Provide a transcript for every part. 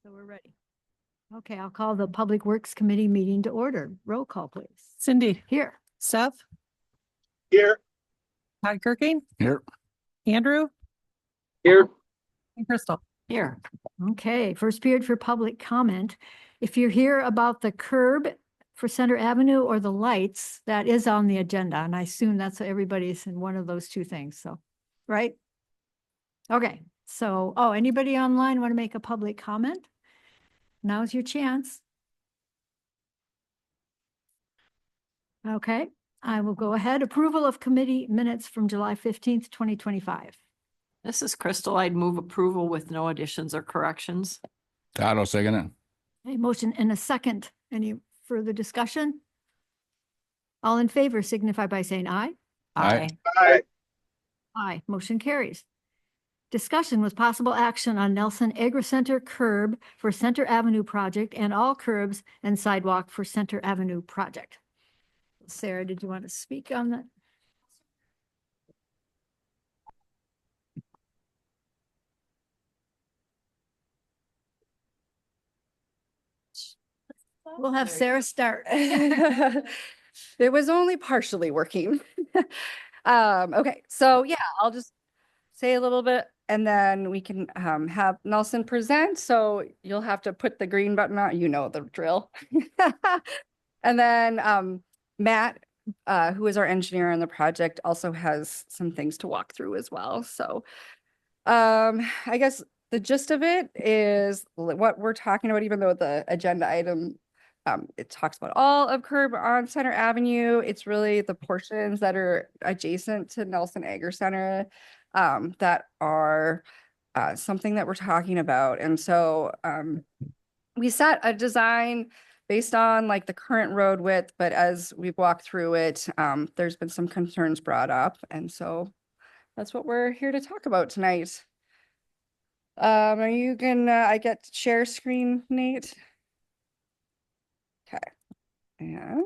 So we're ready. Okay, I'll call the Public Works Committee meeting to order. Roll call, please. Cindy, Here. Seth, Here. Todd Kirking, Here. Andrew, Here. and Crystal. Here. Okay, first period for public comment. If you're here about the curb for Center Avenue or the lights, that is on the agenda. And I assume that's everybody's in one of those two things. So, right? Okay, so, anybody online want to make a public comment? Now's your chance. Okay, I will go ahead. Approval of committee minutes from July 15th, 2025. This is Crystal. I'd move approval with no additions or corrections. Todd will second it. A motion and a second. Any further discussion? All in favor signify by saying aye. Aye. Aye, motion carries. Discussion with possible action on Nelson Agri Center curb for Center Avenue project and all curbs and sidewalk for Center Avenue project. Sarah, did you want to speak on that? We'll have Sarah start. It was only partially working. Okay, so yeah, I'll just say a little bit and then we can have Nelson present. So you'll have to put the green button on, you know the drill. And then Matt, who is our engineer on the project, also has some things to walk through as well. So I guess the gist of it is what we're talking about, even though the agenda item it talks about all of curb on Center Avenue. It's really the portions that are adjacent to Nelson Agri Center that are something that we're talking about. And so we set a design based on like the current road width, but as we've walked through it, there's been some concerns brought up. And so that's what we're here to talk about tonight. Are you gonna, I get to share screen, Nate? Okay, and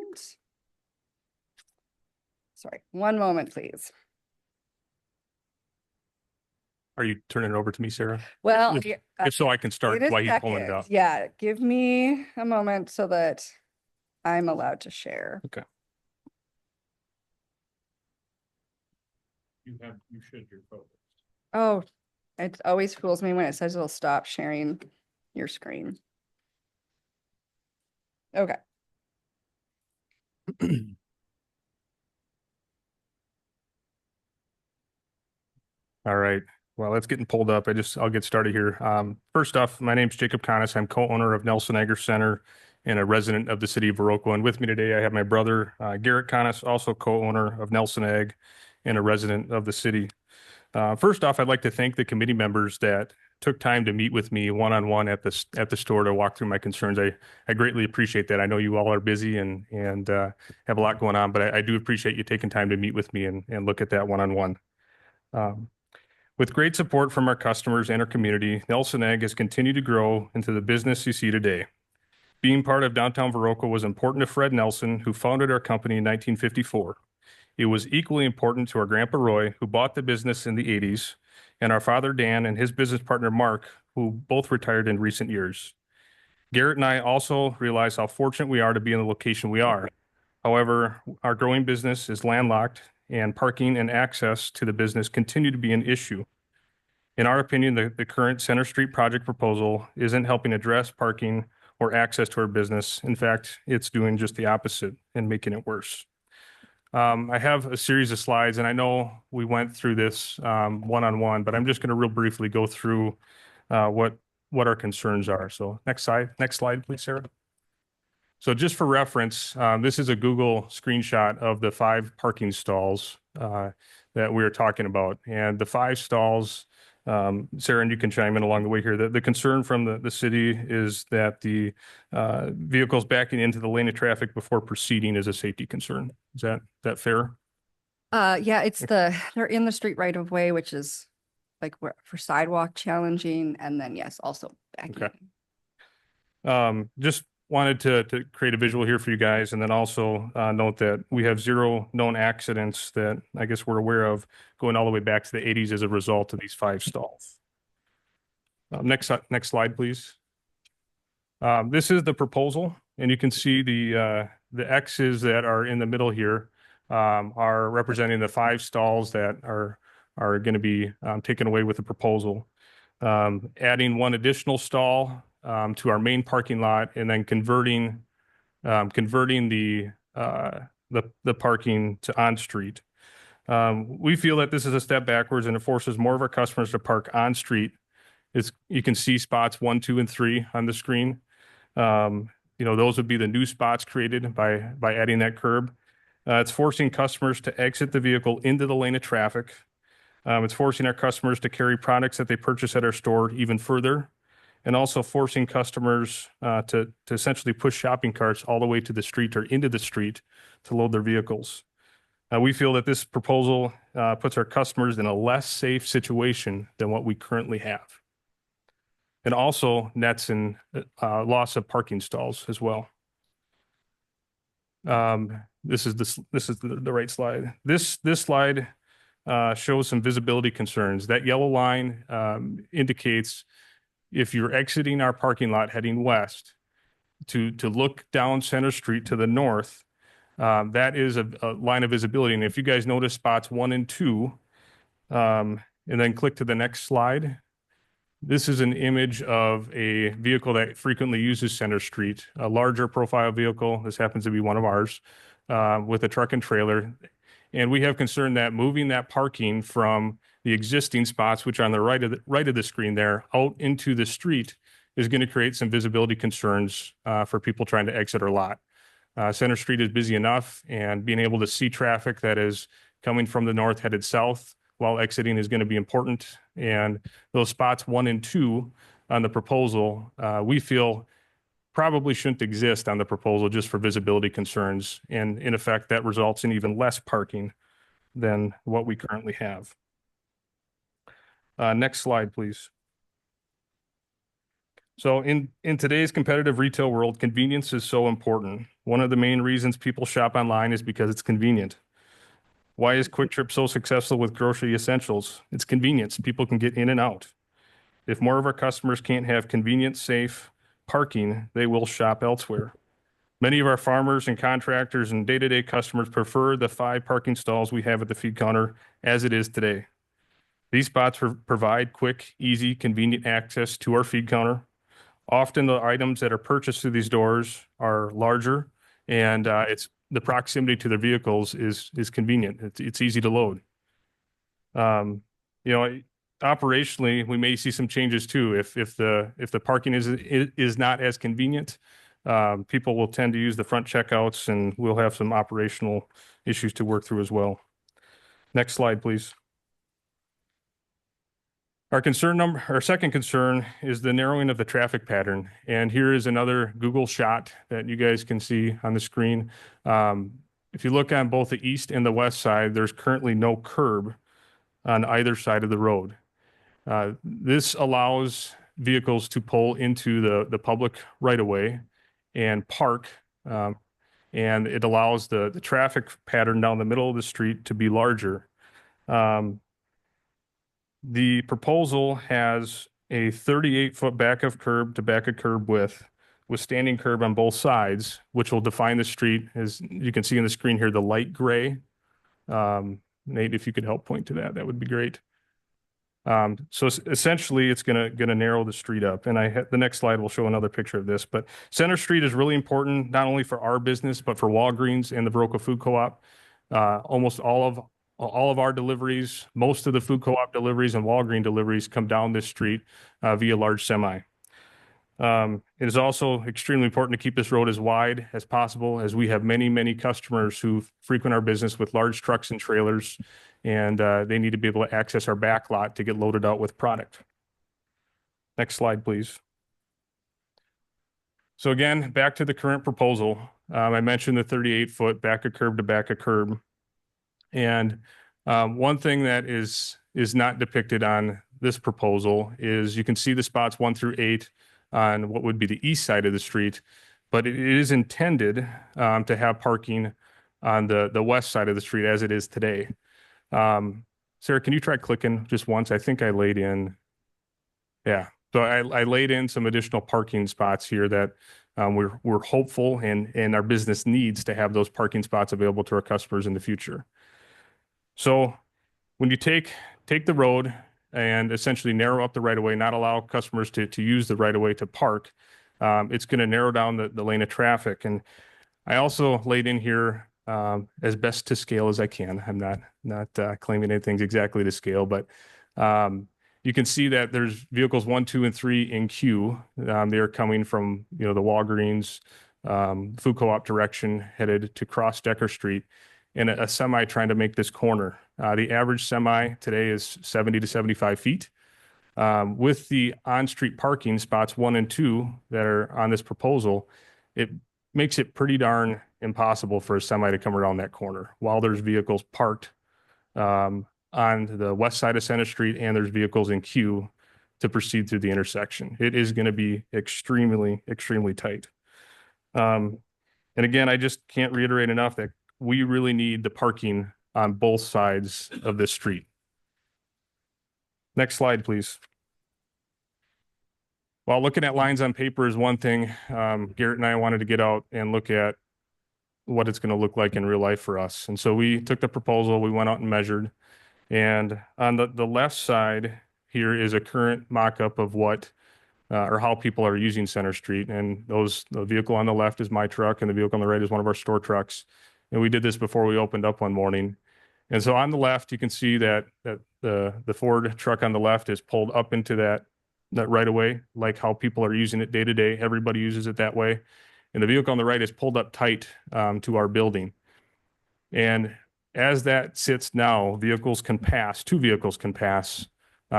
sorry, one moment, please. Are you turning it over to me, Sarah? Well, If so, I can start in a while he's pulling it second. up. Yeah, give me a moment so that I'm allowed to share. Okay. You should your photos. Oh, it always fools me when it says it'll stop sharing your screen. Okay. All right. Well, it's getting pulled up. I'll get started here. First off, my name's Jacob Connis. I'm co-owner of Nelson Agri Center and a resident of the city of Viroqua. And with me today, I have my brother, Garrett Connis, also co-owner of Nelson Ag and a resident of the city. First off, I'd like to thank the committee members that took time to meet with me one-on-one at the store to walk through my concerns. I greatly appreciate that. I know you all are busy and have a lot going on, but I do appreciate you taking time to meet with me and look at that one-on-one. With great support from our customers and our community, Nelson Ag has continued to grow into the business you see today. Being part of downtown Viroqua was important to Fred Nelson, who founded our company in 1954. It was equally important to our grandpa Roy, who bought the business in the 80s, and our father Dan and his business partner Mark, who both retired in recent years. Garrett and I also realize how fortunate we are to be in the location we are. However, our growing business is landlocked, and parking and access to the business continue to be an issue. In our opinion, the current Center Street project proposal isn't helping address parking or access to our business. In fact, it's doing just the opposite and making it worse. I have a series of slides, and I know we went through this one-on-one, but I'm just going to real briefly go through what our concerns are. So next slide, please, Sarah. So just for reference, this is a Google screenshot of the 5 parking stalls that we are talking about. And the 5 stalls, Sarah, and you can chime in along the way here. The concern from the city is that the vehicles backing into the lane of traffic before proceeding is a safety concern. Is that fair? Yeah, they're in the street right of way, which is like for sidewalk challenging, and then yes, also backing. Okay. Just wanted to create a visual here for you guys, and then also note that we have 0 known accidents that I guess we're aware of going all the way back to the 80s as a result of these 5 stalls. Next slide, please. This is the proposal, and you can see the X's that are in the middle here are representing the 5 stalls that are going to be taken away with the proposal. Adding 1 additional stall to our main parking lot, and then converting the parking to on-street. We feel that this is a step backwards, and it forces more of our customers to park on-street. You can see spots 1, 2, and 3 on the screen. Those would be the new spots created by adding that curb. It's forcing customers to exit the vehicle into the lane of traffic. It's forcing our customers to carry products that they purchase at our store even further, and also forcing customers to essentially push shopping carts all the way to the street or into the street to load their vehicles. We feel that this proposal puts our customers in a less safe situation than what we currently have, and also nets in loss of parking stalls as well. This is the right slide. This slide shows some visibility concerns. That yellow line indicates if you're exiting our parking lot heading west to look down Center Street to the north, that is a line of visibility. And if you guys notice spots 1 and 2, and then click to the next slide, this is an image of a vehicle that frequently uses Center Street, a larger profile vehicle. This happens to be one of ours, with a truck and trailer. And we have concern that moving that parking from the existing spots, which are on the right of the screen there, out into the street is going to create some visibility concerns for people trying to exit our lot. Center Street is busy enough, and being able to see traffic that is coming from the north headed south while exiting is going to be important. And those spots 1 and 2 on the proposal, we feel probably shouldn't exist on the proposal just for visibility concerns. And in effect, that results in even less parking than what we currently have. Next slide, please. So in today's competitive retail world, convenience is so important. One of the main reasons people shop online is because it's convenient. Why is Quick Trip so successful with grocery essentials? It's convenience. People can get in and out. If more of our customers can't have convenient, safe parking, they will shop elsewhere. Many of our farmers and contractors and day-to-day customers prefer the 5 parking stalls we have at the feed counter as it is today. These spots provide quick, easy, convenient access to our feed counter. Often the items that are purchased through these doors are larger, and it's the proximity to their vehicles is convenient. It's easy to load. Operationally, we may see some changes too. If the parking is not as convenient, people will tend to use the front checkouts, and we'll have some operational issues to work through as well. Next slide, please. Our second concern is the narrowing of the traffic pattern. And here is another Google shot that you guys can see on the screen. If you look on both the east and the west side, there's currently no curb on either side of the road. This allows vehicles to pull into the public right-of-way and park, and it allows the traffic pattern down the middle of the street to be larger. The proposal has a 38-foot back of curb to back of curb width with standing curb on both sides, which will define the street. As you can see on the screen here, the light gray. Nate, if you could help point to that, that would be great. So essentially, it's gonna narrow the street up. And the next slide will show another picture of this. But Center Street is really important, not only for our business, but for Walgreens and the Viroqua Food Co-op. Almost all of our deliveries, most of the food co-op deliveries and Walgreens deliveries come down this street via large semi. It is also extremely important to keep this road as wide as possible, as we have many customers who frequent our business with large trucks and trailers, and they need to be able to access our back lot to get loaded out with product. Next slide, please. So again, back to the current proposal. I mentioned the 38-foot back of curb to back of curb. And one thing that is not depicted on this proposal is you can see the spots 1 through 8 on what would be the east side of the street, but it is intended to have parking on the west side of the street as it is today. Sarah, can you try clicking just once? I think I laid in. Yeah, So I laid in some additional parking spots here that we're hopeful and our business needs to have those parking spots available to our customers in the future. So when you take the road and essentially narrow up the right of way, not allow customers to use the right of way to park, it's going to narrow down the lane of traffic. And I also laid in here as best to scale as I can. I'm not claiming anything's exactly to scale, but you can see that there's vehicles 1, 2, and 3 in queue. They are coming from, the Walgreens, food co-op direction, headed to Cross Decker Street, and a semi trying to make this corner. The average semi today is 70 to 75 feet. With the on-street parking spots 1 and 2 that are on this proposal, it makes it pretty darn impossible for a semi to come around that corner while there's vehicles parked on the west side of Center Street, and there's vehicles in queue to proceed through the intersection. It is going to be extremely, extremely tight. And again, I just can't reiterate enough that we really need the parking on both sides of this street. Next slide, please. While looking at lines on paper is one thing, Garrett and I wanted to get out and look at what it's going to look like in real life for us. And so we took the proposal, we went out and measured. And on the left side here is a current mock-up of what or how people are using Center Street. And the vehicle on the left is my truck, and the vehicle on the right is one of our store trucks. And we did this before we opened up one morning. And so on the left, you can see that the Ford truck on the left is pulled up into that right of way, like how people are using it day to day. Everybody uses it that way. And the vehicle on the right is pulled up tight to our building. And as that sits now, two vehicles can pass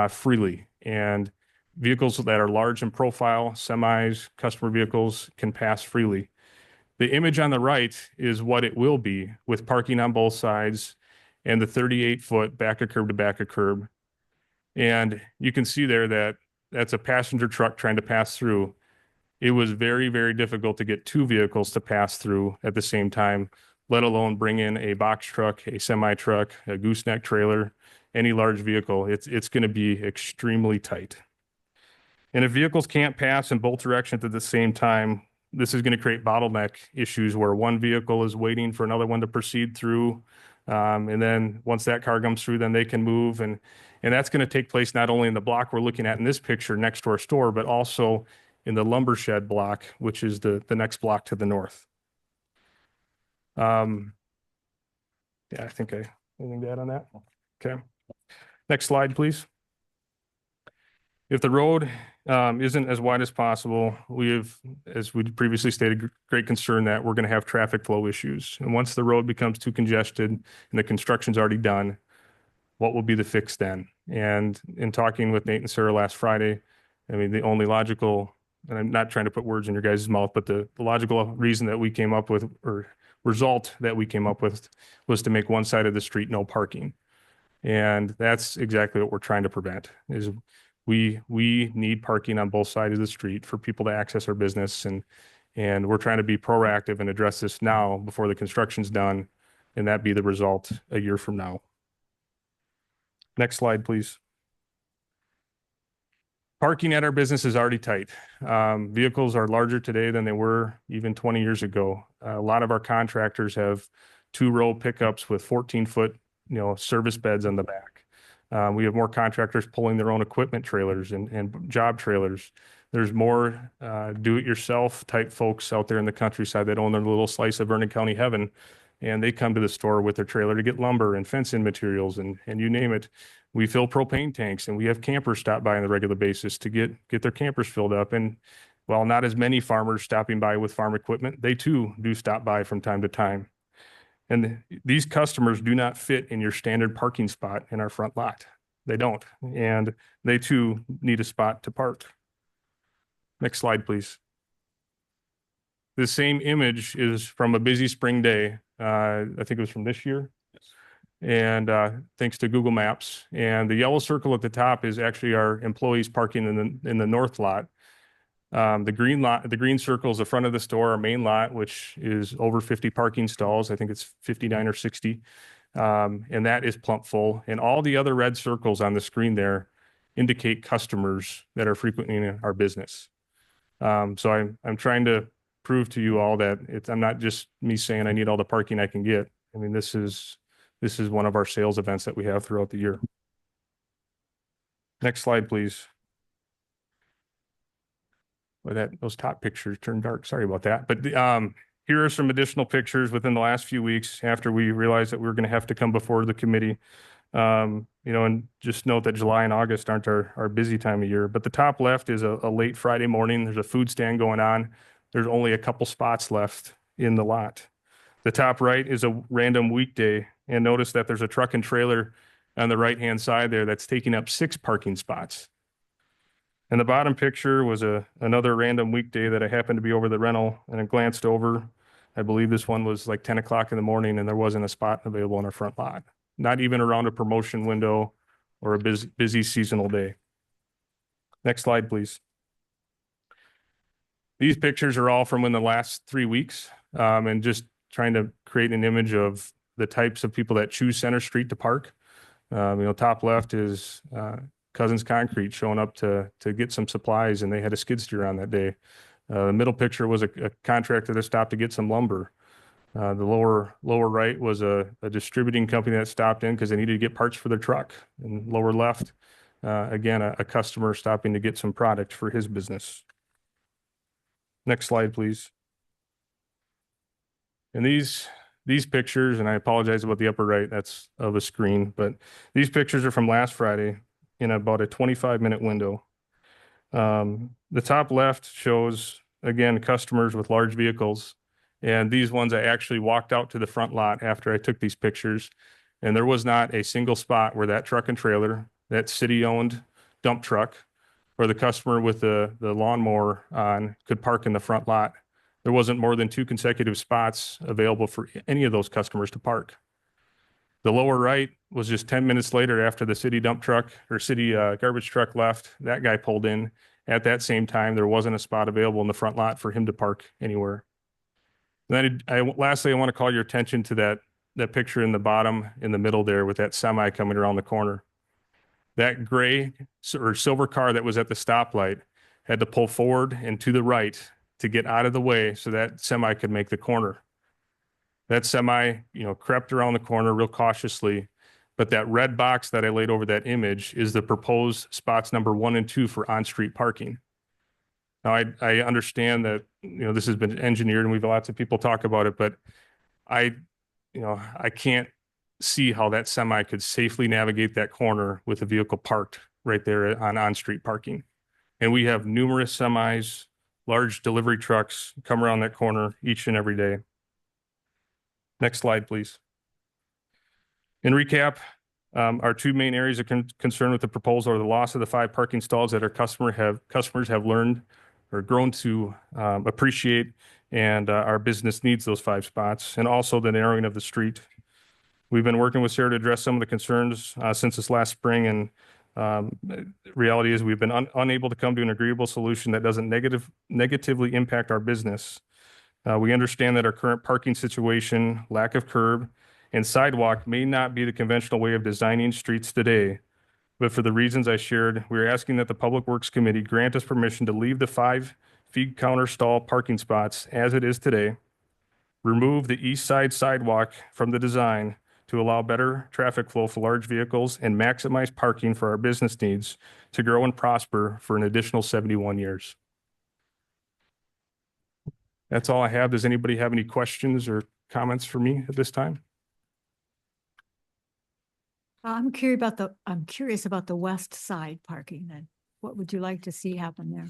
freely. And vehicles that are large in profile, semis, customer vehicles can pass freely. The image on the right is what it will be with parking on both sides and the 38-foot back of curb to back of curb. And you can see there that that's a passenger truck trying to pass through. It was very, very difficult to get two vehicles to pass through at the same time, let alone bring in a box truck, a semi truck, a gooseneck trailer, any large vehicle. It's going to be extremely tight. And if vehicles can't pass in both directions at the same time, this is going to create bottleneck issues where one vehicle is waiting for another one to proceed through. And then once that car comes through, then they can move. And that's going to take place not only in the block we're looking at in this picture next to our store, but also in the lumber shed block, which is the next block to the north. Yeah, I think anything to add on that? Okay. Next slide, please. If the road isn't as wide as possible, we have, as we previously stated, great concern that we're going to have traffic flow issues. And once the road becomes too congested and the construction's already done, what will be the fix then? And in talking with Nate and Sarah last Friday, I mean, the only logical, and I'm not trying to put words in your guys' mouth, but the logical reason that we came up with, or result that we came up with, was to make one side of the street no parking. And that's exactly what we're trying to prevent, is we need parking on both sides of the street for people to access our business. And we're trying to be proactive and address this now before the construction's done, and that be the result a year from now. Next slide, please. Parking at our business is already tight. Vehicles are larger today than they were even 20 years ago. A lot of our contractors have 2-row pickups with 14-foot, service beds on the back. We have more contractors pulling their own equipment trailers and job trailers. There's more do-it-yourself type folks out there in the countryside that own their little slice of Vernon County heaven, and they come to the store with their trailer to get lumber and fencing materials and you name it. We fill propane tanks, and we have campers stop by on a regular basis to get their campers filled up. And while not as many farmers stopping by with farm equipment, they too do stop by from time to time. And these customers do not fit in your standard parking spot in our front lot. They don't. And they too need a spot to park. Next slide, please. The same image is from a busy spring day. I think it was from this year. And thanks to Google Maps. And the yellow circle at the top is actually our employees parking in the north lot. The green circle is the front of the store, our main lot, which is over 50 parking stalls. I think it's 59 or 60. And that is plump full. And all the other red circles on the screen there indicate customers that are frequenting our business. So I'm trying to prove to you all that I'm not just me saying I need all the parking I can get. I mean, this is one of our sales events that we have throughout the year. Next slide, please. Well, those top pictures turned dark. Sorry about that. But here are some additional pictures within the last few weeks after we realized that we were going to have to come before the committee. And just note that July and August aren't our busy time of year. But the top left is a late Friday morning. There's a food stand going on. There's only a couple spots left in the lot. The top right is a random weekday. And notice that there's a truck and trailer on the right-hand side there that's taking up 6 parking spots. And the bottom picture was another random weekday that I happened to be over the rental, and I glanced over. I believe this one was like 10 o'clock in the morning, and there wasn't a spot available in our front lot, not even around a promotion window or a busy seasonal day. Next slide, please. These pictures are all from in the last 3 weeks, and just trying to create an image of the types of people that choose Center Street to park. Top left is Cousins Concrete showing up to get some supplies, and they had a skid steer on that day. The middle picture was a contractor that stopped to get some lumber. The lower right was a distributing company that stopped in because they needed to get parts for their truck. And lower left, again, a customer stopping to get some product for his business. Next slide, please. And these pictures, and I apologize about the upper right, that's of a screen, but these pictures are from last Friday in about a 25-minute window. The top left shows, again, customers with large vehicles. And these ones, I actually walked out to the front lot after I took these pictures. And there was not a single spot where that truck and trailer, that city-owned dump truck, or the customer with the lawnmower on could park in the front lot. There wasn't more than 2 consecutive spots available for any of those customers to park. The lower right was just 10 minutes later after the city dump truck or city garbage truck left. That guy pulled in at that same time. There wasn't a spot available in the front lot for him to park anywhere. And then lastly, I want to call your attention to that picture in the bottom, in the middle there with that semi coming around the corner. That gray or silver car that was at the stoplight had to pull forward and to the right to get out of the way so that semi could make the corner. That semi, crept around the corner real cautiously, but that red box that I laid over that image is the proposed spots number 1 and 2 for on-street parking. Now, I understand that, this has been engineered and we've had lots of people talk about it, but I can't see how that semi could safely navigate that corner with a vehicle parked right there on-street parking. And we have numerous semis, large delivery trucks come around that corner each and every day. Next slide, please. In recap, our 2 main areas of concern with the proposal are the loss of the 5 parking stalls that our customers have learned or grown to appreciate, and our business needs those 5 spots, and also the narrowing of the street. We've been working with Sarah to address some of the concerns since this last spring, and reality is we've been unable to come to an agreeable solution that doesn't negatively impact our business. We understand that our current parking situation, lack of curb, and sidewalk may not be the conventional way of designing streets today. But for the reasons I shared, we are asking that the Public Works Committee grant us permission to leave the 5 feed counter stall parking spots as it is today, remove the east side sidewalk from the design to allow better traffic flow for large vehicles, and maximize parking for our business needs to grow and prosper for an additional 71 years. That's all I have. Does anybody have any questions or comments for me at this time? I'm curious about the west side parking then. What would you like to see happen there?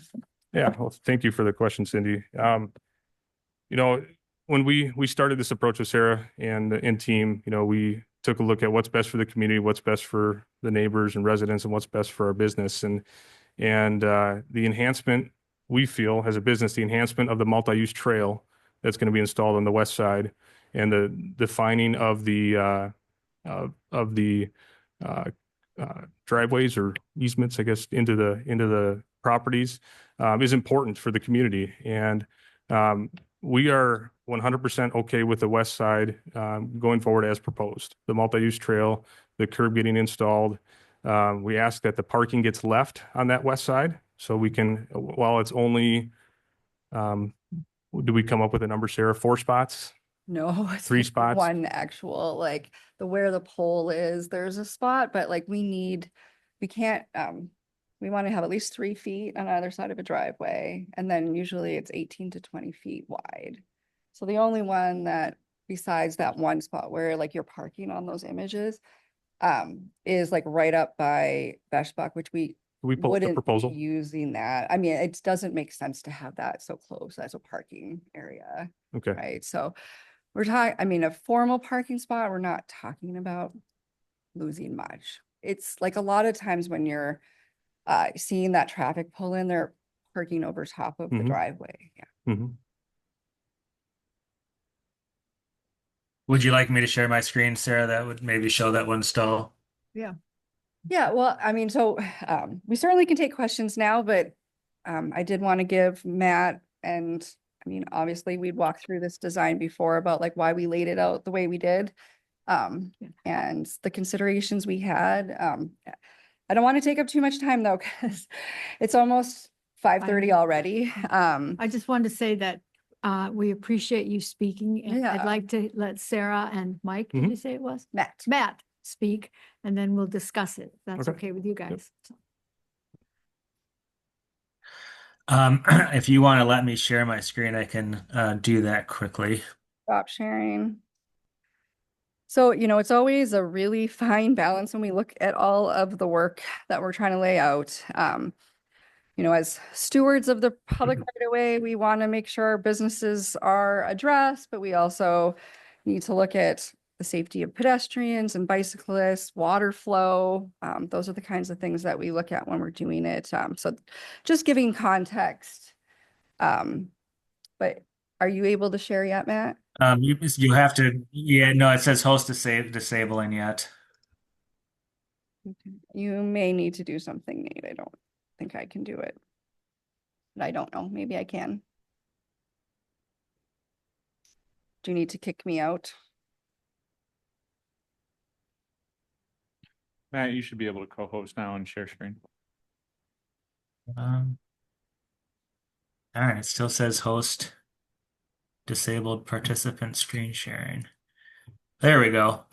Yeah, well, thank you for the question, Cindy. When we started this approach with Sarah and team, we took a look at what's best for the community, what's best for the neighbors and residents, and what's best for our business. And the enhancement, we feel as a business, the enhancement of the multi-use trail that's going to be installed on the west side, and the defining of the driveways or easements, I guess, into the properties is important for the community. And we are 100% okay with the west side going forward as proposed. The multi-use trail, the curb getting installed, We ask that the parking gets left on that west side so we can, while it's only, do we come up with a number, Sarah? 4 spots? No, it's 3 like spots? one actual, like where the pole is, there's a spot, but like we can't, we want to have at least 3 feet on either side of a driveway. And then usually it's 18 to 20 feet wide. So the only one that besides that one spot where like you're parking on those images, is like right up by Beshbach, which we We pull the wouldn't be proposal. using that. I mean, it doesn't make sense to have that so close as a parking area, Okay. right? So we're talking, I mean, a formal parking spot, we're not talking about losing much. It's like a lot of times when you're seeing that traffic pull in, they're parking over top of the Mhm. driveway. Yeah. Mhm. Would you like me to share my screen, Sarah? That would maybe show that one stall. Yeah, well, I mean, so we certainly can take questions now, but I did want to give Matt and I mean, obviously we'd walked through this design before about like why we laid it out the way we did. And the considerations we had. I don't want to take up too much time though, because it's almost 5:30 already. I just wanted to say that we appreciate you speaking. And I'd Yeah. like to let Sarah and Mike, did Mhm. you say it was? Matt. Matt speak, and then we'll discuss it. If that's Okay. okay with you guys. So, If you want to let me share my screen, I can do that quickly. Stop sharing. So, it's always a really fine balance when we look at all of the work that we're trying to lay out. As stewards of the public right of way, we want to make sure our businesses are addressed, but we also need to look at the safety of pedestrians and bicyclists, water flow. Those are the kinds of things that we look at when we're doing it. So just giving context. But are you able to share yet, Matt? You have to, yeah, no, it says host disabling yet. You may need to do something, Nate. I don't think I can do it. But I don't know. Maybe I can. Do you need to kick me out? Matt, you should be able to co-host now and share screen. All right, it still says host disabled participant screen sharing. There we go.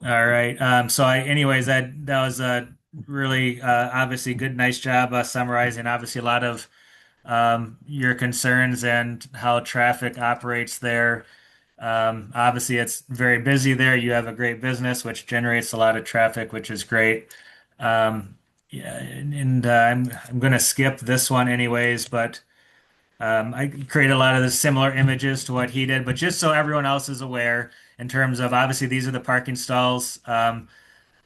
All right. Anyways, that was a really obviously good, nice job summarizing obviously a lot of your concerns and how traffic operates there. Obviously, it's very busy there. You have a great business, which generates a lot of traffic, which is great. Yeah, and I'm going to skip this one anyways, but I create a lot of the similar images to what he did, but just so everyone else is aware, in terms of obviously these are the parking stalls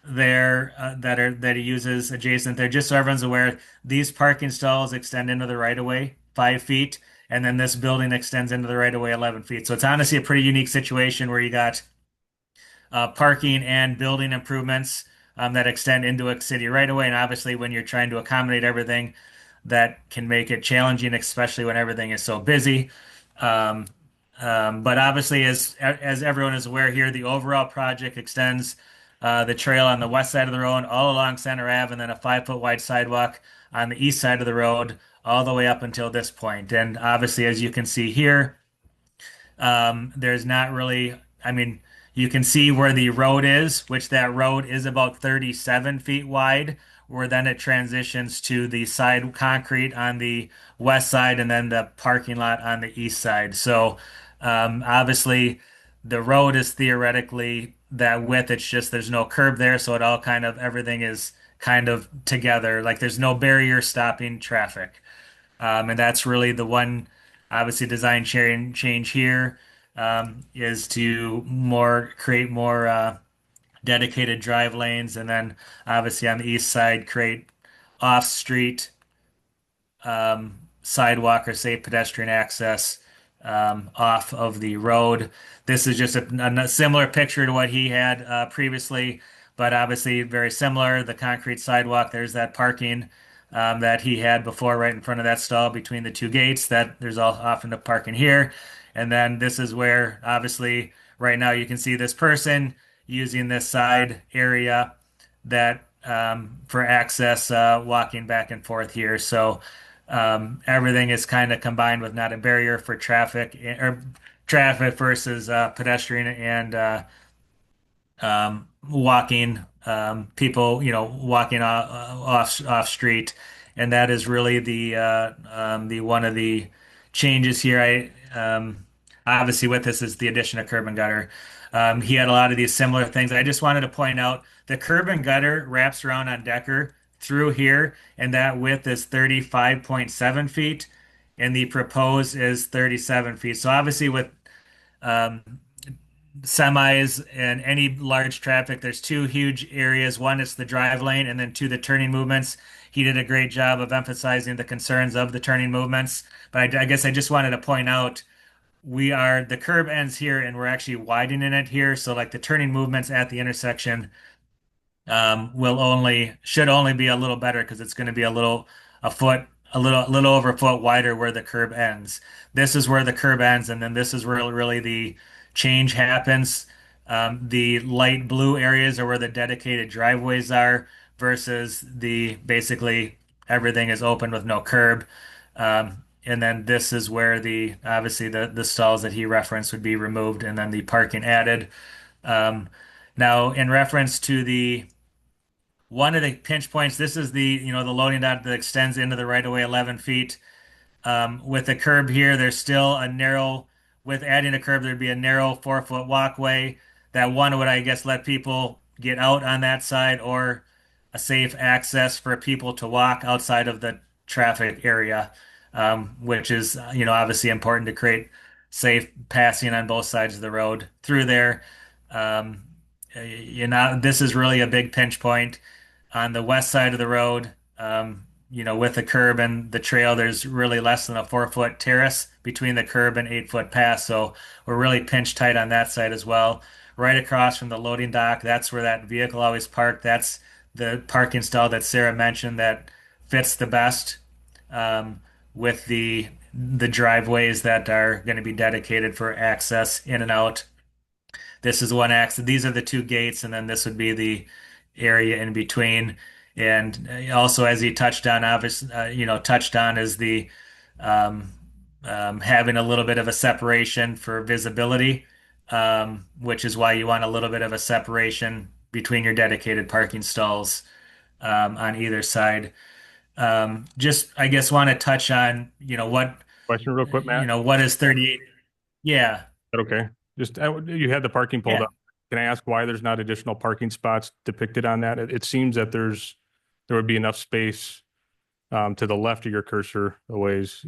there that he uses adjacent there. Just so everyone's aware, these parking stalls extend into the right of way 5 feet, and then this building extends into the right of way 11 feet. So it's honestly a pretty unique situation where you got parking and building improvements that extend into a city right away. And obviously, when you're trying to accommodate everything, that can make it challenging, especially when everything is so busy. But obviously, as everyone is aware here, the overall project extends the trail on the west side of the road all along Center Ave, and then a 5-foot wide sidewalk on the east side of the road all the way up until this point. And obviously, as you can see here, there's not really, I mean, you can see where the road is, which that road is about 37 feet wide, where then it transitions to the side concrete on the west side and then the parking lot on the east side. So obviously the road is theoretically that width. It's just there's no curb there, so it all kind of everything is kind of together. Like there's no barrier stopping traffic. And that's really the one, obviously, design sharing change here is to create more dedicated drive lanes, and then obviously on the east side create off-street sidewalk or safe pedestrian access off of the road. This is just a similar picture to what he had previously, but obviously very similar. The concrete sidewalk, there's that parking that he had before right in front of that stall between the two gates. That there's all often the parking here. And then this is where obviously right now you can see this person using this side area that for access, walking back and forth here. So everything is kind of combined with not a barrier for traffic or traffic versus pedestrian and walking people, walking off street, and that is really the one of the changes here. Obviously with this is the addition of curb and gutter. He had a lot of these similar things. I just wanted to point out the curb and gutter wraps around on Decker through here, and that width is 35.7 feet, and the proposed is 37 feet. So obviously with um, semis and any large traffic, there's two huge areas. One is the drive lane, and then two, the turning movements. He did a great job of emphasizing the concerns of the turning movements. But I guess I just wanted to point out the curb ends here and we're actually widening it here. So like the turning movements at the intersection should only be a little better because it's going to be a little over a foot wider where the curb ends. This is where the curb ends, and then this is where really the change happens. The light blue areas are where the dedicated driveways are versus the basically everything is open with no curb. And then this is where obviously the stalls that he referenced would be removed and then the parking added. Now in reference to one of the pinch points, this is the loading dock that extends into the right of way 11 feet. With the curb here, with adding a curb, there'd be a narrow 4-foot walkway that one would, I guess, let people get out on that side or a safe access for people to walk outside of the traffic area, which is, obviously important to create safe passing on both sides of the road through there. This is really a big pinch point on the west side of the road. With the curb and the trail, there's really less than a 4-foot terrace between the curb and 8-foot pass. So we're really pinched tight on that side as well. Right across from the loading dock, that's where that vehicle always parked. That's the parking stall that Sarah mentioned that fits the best with the driveways that are going to be dedicated for access in and out. This is one access. These are the two gates, and then this would be the area in between. And also, as he touched on, obviously, is the having a little bit of a separation for visibility, which is why you want a little bit of a separation between your dedicated parking stalls on either side. Just, I guess, want to touch on, what, Question real quick, Matt. what is 38? Yeah. Is that okay? Just, you had the parking pulled Yeah. up. Can I ask why there's not additional parking spots depicted on that? It seems that there would be enough space to the left of your cursor a ways.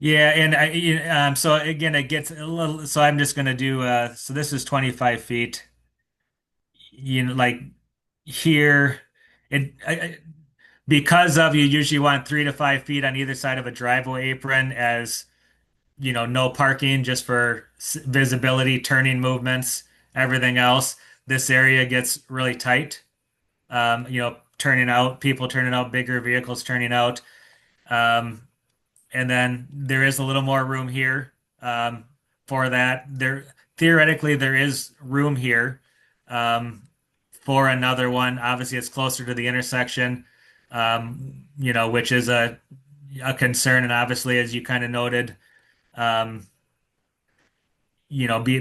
Yeah, and so again, it gets a little, so I'm just gonna do, so this is 25 feet. Like here, because you usually want 3 to 5 feet on either side of a driveway apron as, no parking just for visibility, turning movements, everything else. This area gets really tight. People turning out, bigger vehicles turning out. And then there is a little more room here for that. Theoretically, there is room here for another one. Obviously, it's closer to the intersection, which is a concern. And obviously, as you kind of noted,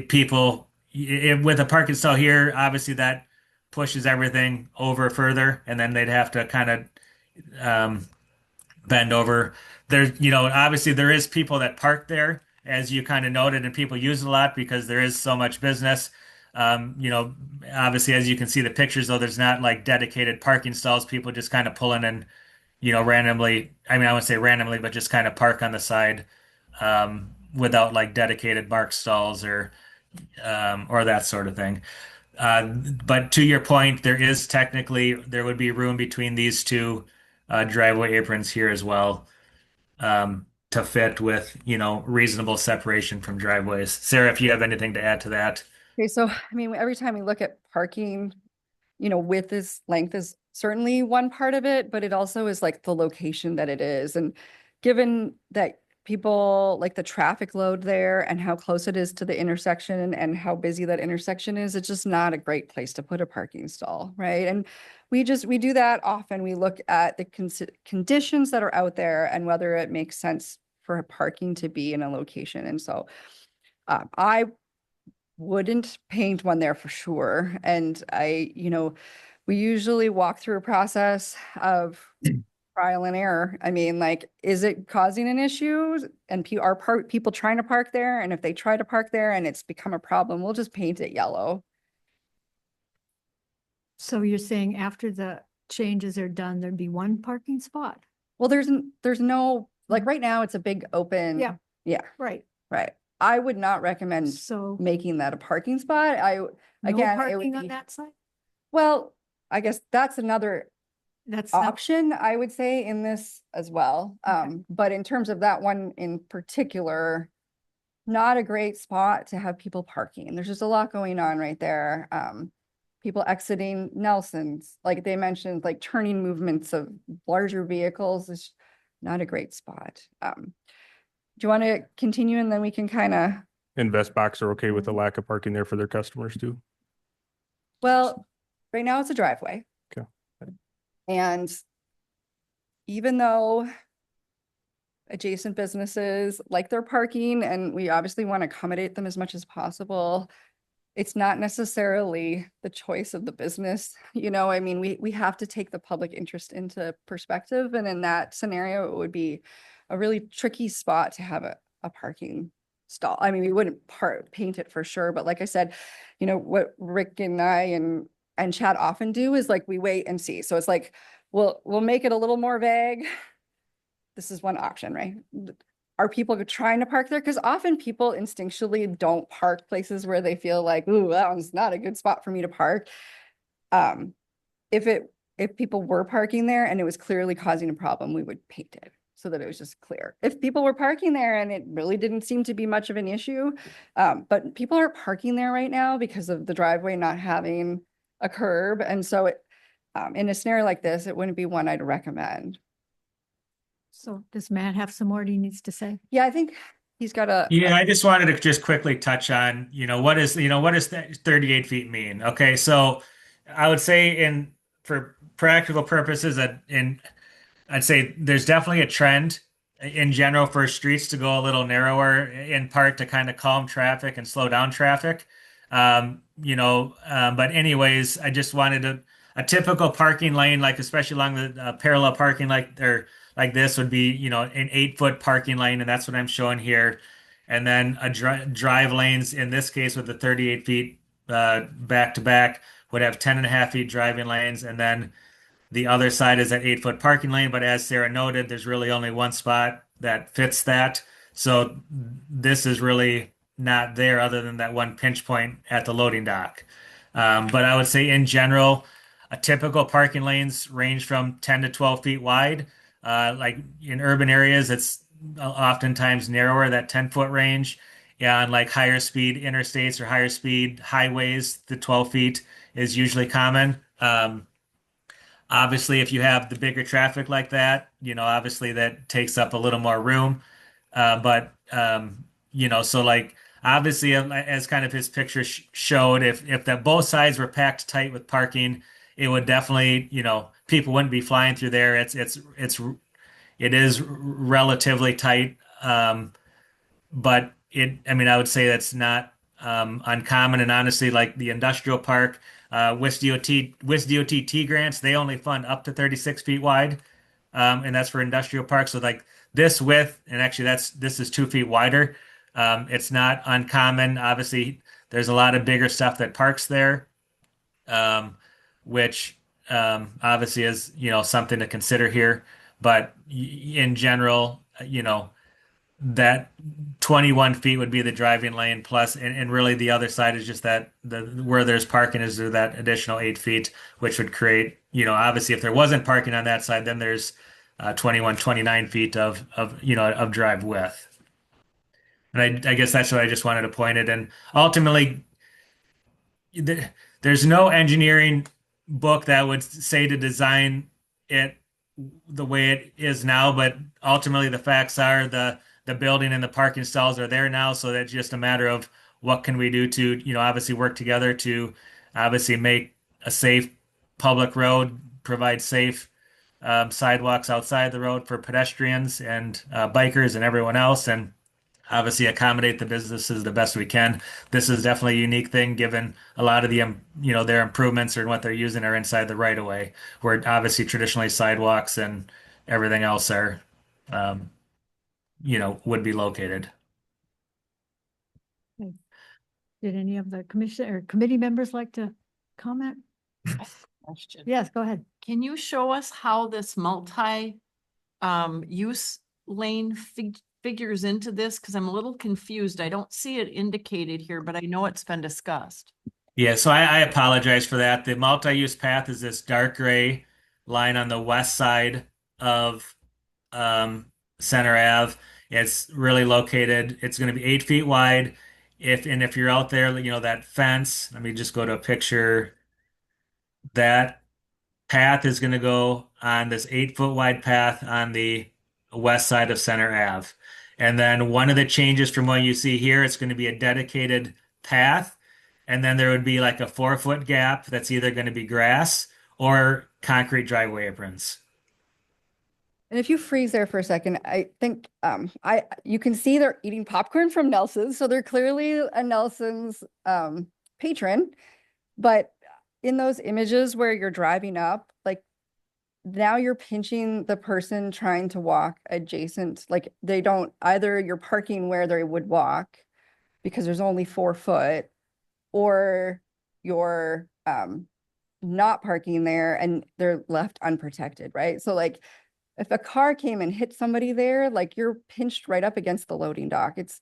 people with a parking stall here, obviously that pushes everything over further, and then they'd have to kind of bend over. There's, obviously there is people that park there, as you kind of noted, and people use it a lot because there is so much business. Obviously, as you can see the pictures, though, there's not like dedicated parking stalls. People just kind of pull in and, randomly, I wouldn't say randomly, but just kind of park on the side without like dedicated marked stalls or that sort of thing. But to your point, there would be room between these two driveway aprons here as well to fit with, reasonable separation from driveways. Sarah, if you have anything to add to that. Okay, so every time we look at parking, width is length is certainly one part of it, but it also is like the location that it is. And given that people like the traffic load there and how close it is to the intersection and how busy that intersection is, it's just not a great place to put a parking stall, right? And we do that often. We look at the conditions that are out there and whether it makes sense for parking to be in a location. And so I wouldn't paint one there for sure. And we usually walk through a process of trial and error. I mean, like, is it causing an issue? And are people trying to park there? And if they try to park there and it's become a problem, we'll just paint it yellow. So you're saying after the changes are done, there'd be one parking spot? Well, there's no, like right now it's a big open. Yeah. Yeah, Right. right. I would not recommend So making that a parking spot. no Again, it would parking on be, that side? well, I guess that's another That's not, option, I would say, in this as well. Okay. But in terms of that one in particular, not a great spot to have people parking. There's just a lot going on right there. People exiting Nelson's, like they mentioned, like turning movements of larger vehicles is not a great spot. Do you want to continue and then we can kind of, And Vestbox are okay with the lack of parking there for their customers too? well, right now it's a driveway. Okay. And even though adjacent businesses like their parking and we obviously want to accommodate them as much as possible, it's not necessarily the choice of the business. I mean, we have to take the public interest into perspective. And in that scenario, it would be a really tricky spot to have a parking stall. I mean, we wouldn't paint it for sure, but like I said, what Rick and I and Chad often do is like, we wait and see. So it's like, we'll make it a little more vague. This is one option, right? Are people trying to park there? Because often people instinctually don't park places where they feel like, ooh, that one's not a good spot for me to park. If people were parking there and it was clearly causing a problem, we would paint it so that it was just clear. If people were parking there and it really didn't seem to be much of an issue, but people aren't parking there right now because of the driveway not having a curb. And so in a scenario like this, it wouldn't be one I'd recommend. so does Matt have some more he needs to say? Yeah, I think he's got a. Yeah, I just wanted to just quickly touch on, what does that 38 feet mean? Okay, so I would say for practical purposes I'd say there's definitely a trend in general for streets to go a little narrower, in part to kind of calm traffic and slow down traffic. But anyways, I just wanted a typical parking lane, like especially along the parallel parking like this would be, an 8-foot parking lane, and that's what I'm showing here. And then a drive lanes in this case with the 38 feet back to back would have 10.5 feet driving lanes, and then the other side is that 8-foot parking lane. But as Sarah noted, there's really only one spot that fits that. So this is really not there other than that one pinch point at the loading dock. But I would say in general, a typical parking lanes range from 10 to 12 feet wide. Like in urban areas, it's oftentimes narrower, that 10-foot range. Yeah, on like higher speed interstates or higher speed highways, the 12 feet is usually common. Obviously, if you have the bigger traffic like that, obviously that takes up a little more room. So like obviously, as kind of his picture showed, if that both sides were packed tight with parking, it would definitely, people wouldn't be flying through there. It is relatively tight, but I would say that's not uncommon. And honestly, like the industrial park, WIS DOT T grants, they only fund up to 36 feet wide, and that's for industrial parks. So like this width, and actually this is 2 feet wider. It's not uncommon. Obviously, there's a lot of bigger stuff that parks there, which obviously is something to consider here. But in general, that 21 feet would be the driving lane plus, and really the other side is just that where there's parking is there that additional 8 feet, which would create, obviously if there wasn't parking on that side, then there's 29 feet of drive width. And I guess that's what I just wanted to point it. And ultimately, there's no engineering book that would say to design it the way it is now, but ultimately the facts are the the building and the parking stalls are there now, so that's just a matter of what can we do to, obviously work together to obviously make a safe public road, provide safe sidewalks outside the road for pedestrians and bikers and everyone else, and obviously accommodate the businesses the best we can. This is definitely a unique thing given a lot of the, their improvements or what they're using are inside the right of way, where obviously traditionally sidewalks and everything else are, would be located. Did any of the commission or committee members like to comment? Question. Yes, go ahead. Can you show us how this use lane figures into this? Because I'm a little confused. I don't see it indicated here, but I know it's been discussed. Yeah, so I apologize for that. The multi-use path is this dark gray line on the west side of Center Ave. It's really located. It's going to be 8 feet wide. If you're out there, that fence. Let me just go to a picture. That path is going to go on this 8 foot wide path on the west side of Center Ave. And then one of the changes from what you see here, it's going to be a dedicated path. And then there would be like a 4 foot gap that's either going to be grass or concrete driveway aprons. And if you freeze there for a second, I think you can see they're eating popcorn from Nelson's, so they're clearly a Nelson's patron. But in those images where you're driving up, like now you're pinching the person trying to walk adjacent, like they don't either you're parking where they would walk because there's only 4 foot, or you're not parking there and they're left unprotected, right? So like if a car came and hit somebody there, like you're pinched right up against the loading dock. It's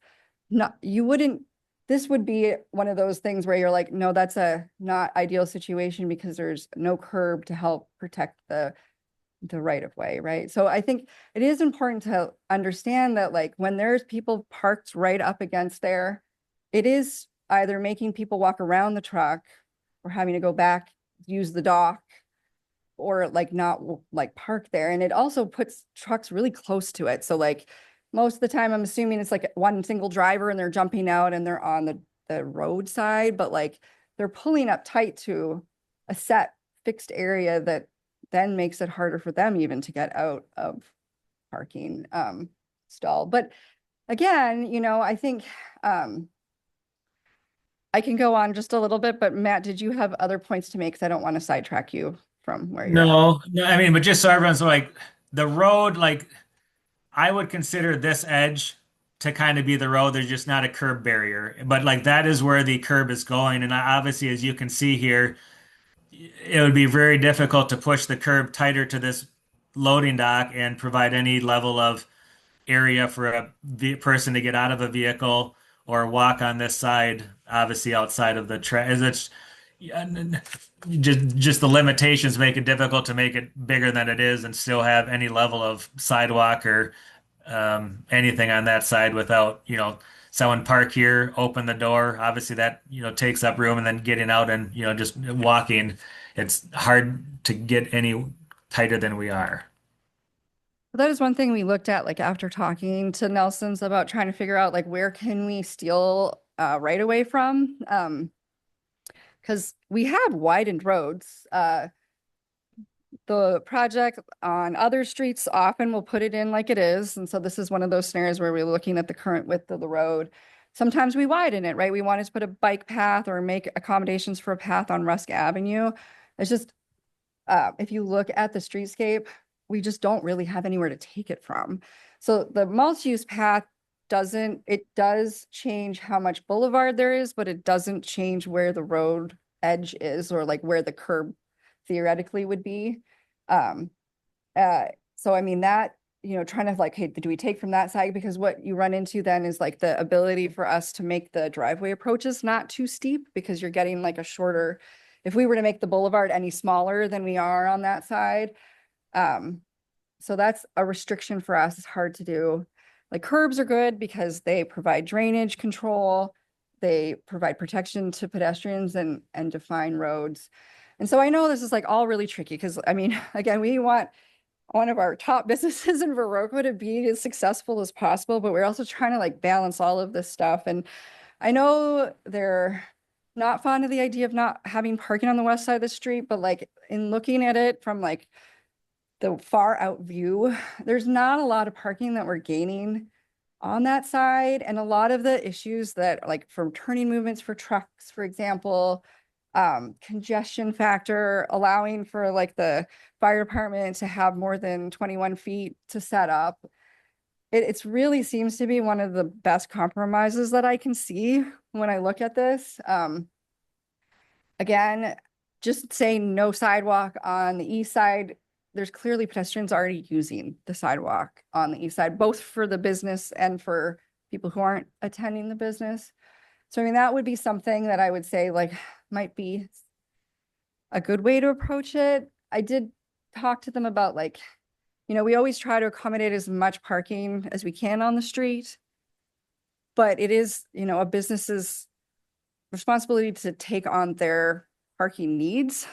not, this would be one of those things where you're like, no, that's a not ideal situation because there's no curb to help protect the right of way, right? So I think it is important to understand that like when there's people parked right up against there, it is either making people walk around the truck or having to go back, use the dock, or like not like park there. And it also puts trucks really close to it. So like most of the time, I'm assuming it's like one single driver and they're jumping out and they're on the roadside, but like they're pulling up tight to a set fixed area that then makes it harder for them even to get out of parking stall. But again, I think I can go on just a little bit, but Matt, did you have other points to make? Because I don't want to sidetrack you from where you're at. No, I mean, but just so everyone's like the road, like I would consider this edge to kind of be the road. There's just not a curb barrier, but like that is where the curb is going. And obviously, as you can see here, it would be very difficult to push the curb tighter to this loading dock and provide any level of area for a person to get out of a vehicle or walk on this side, obviously outside of the track. It's just the limitations make it difficult to make it bigger than it is and still have any level of sidewalk or anything on that side without, someone park here, open the door. Obviously that, takes up room, and then getting out and, just walking, it's hard to get any tighter than we are. That is one thing we looked at, like after talking to Nelson's about trying to figure out like where can we steal right away from? Because we have widened roads. The project on other streets often will put it in like it is. And so this is one of those scenarios where we're looking at the current width of the road. Sometimes we widen it, right? We wanted to put a bike path or make accommodations for a path on Rusk Avenue. It's just, if you look at the streetscape, we just don't really have anywhere to take it from. So the multi-use path does change how much boulevard there is, but it doesn't change where the road edge is or like where the curb theoretically would be. So I mean that, trying to like, hey, do we take from that side? Because what you run into then is like the ability for us to make the driveway approaches not too steep, because you're getting like a shorter, if we were to make the boulevard any smaller than we are on that side. So that's a restriction for us. It's hard to do. Like curbs are good because they provide drainage control. They provide protection to pedestrians and define roads. And so I know this is like all really tricky because I mean, again, we want one of our top businesses in Viroqua to be as successful as possible, but we're also trying to like balance all of this stuff. And I know they're not fond of the idea of not having parking on the west side of the street, but like in looking at it from like the far out view, there's not a lot of parking that we're gaining on that side. And a lot of the issues that like from turning movements for trucks, for example, congestion factor, allowing for like the fire department to have more than 21 feet to set up. It's really seems to be one of the best compromises that I can see when I look at this. Again, just saying no sidewalk on the east side. There's clearly pedestrians already using the sidewalk on the east side, both for the business and for people who aren't attending the business. So I mean, that would be something that I would say like might be a good way to approach it. I did talk to them about like, you know, we always try to accommodate as much parking as we can on the street. But it is, you know, a business's responsibility to take on their parking needs.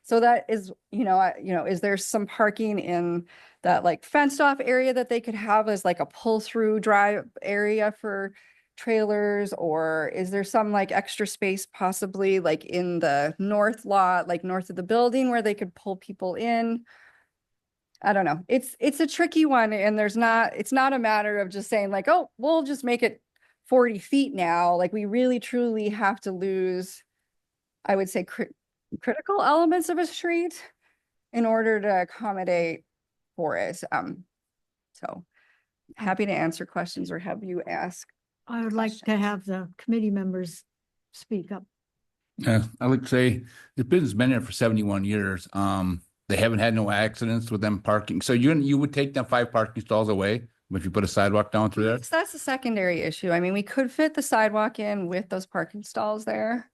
So that is, is there some parking in that like fenced off area that they could have as like a pull through drive area for trailers? Or is there some like extra space possibly like in the north lot, like north of the building where they could pull people in? I don't know. It's a tricky one, and it's not a matter of just saying like, oh, we'll just make it 40 feet now. Like we really truly have to lose, I would say, critical elements of a street in order to accommodate for it. So happy to answer questions or have you ask. I would like to questions. have the committee members speak up. Yeah, I like to say the business has been there for 71 years. They haven't had no accidents with them parking. So you would take them 5 parking stalls away if you put a sidewalk down through there? That's a secondary issue. I mean, we could fit the sidewalk in with those parking stalls there.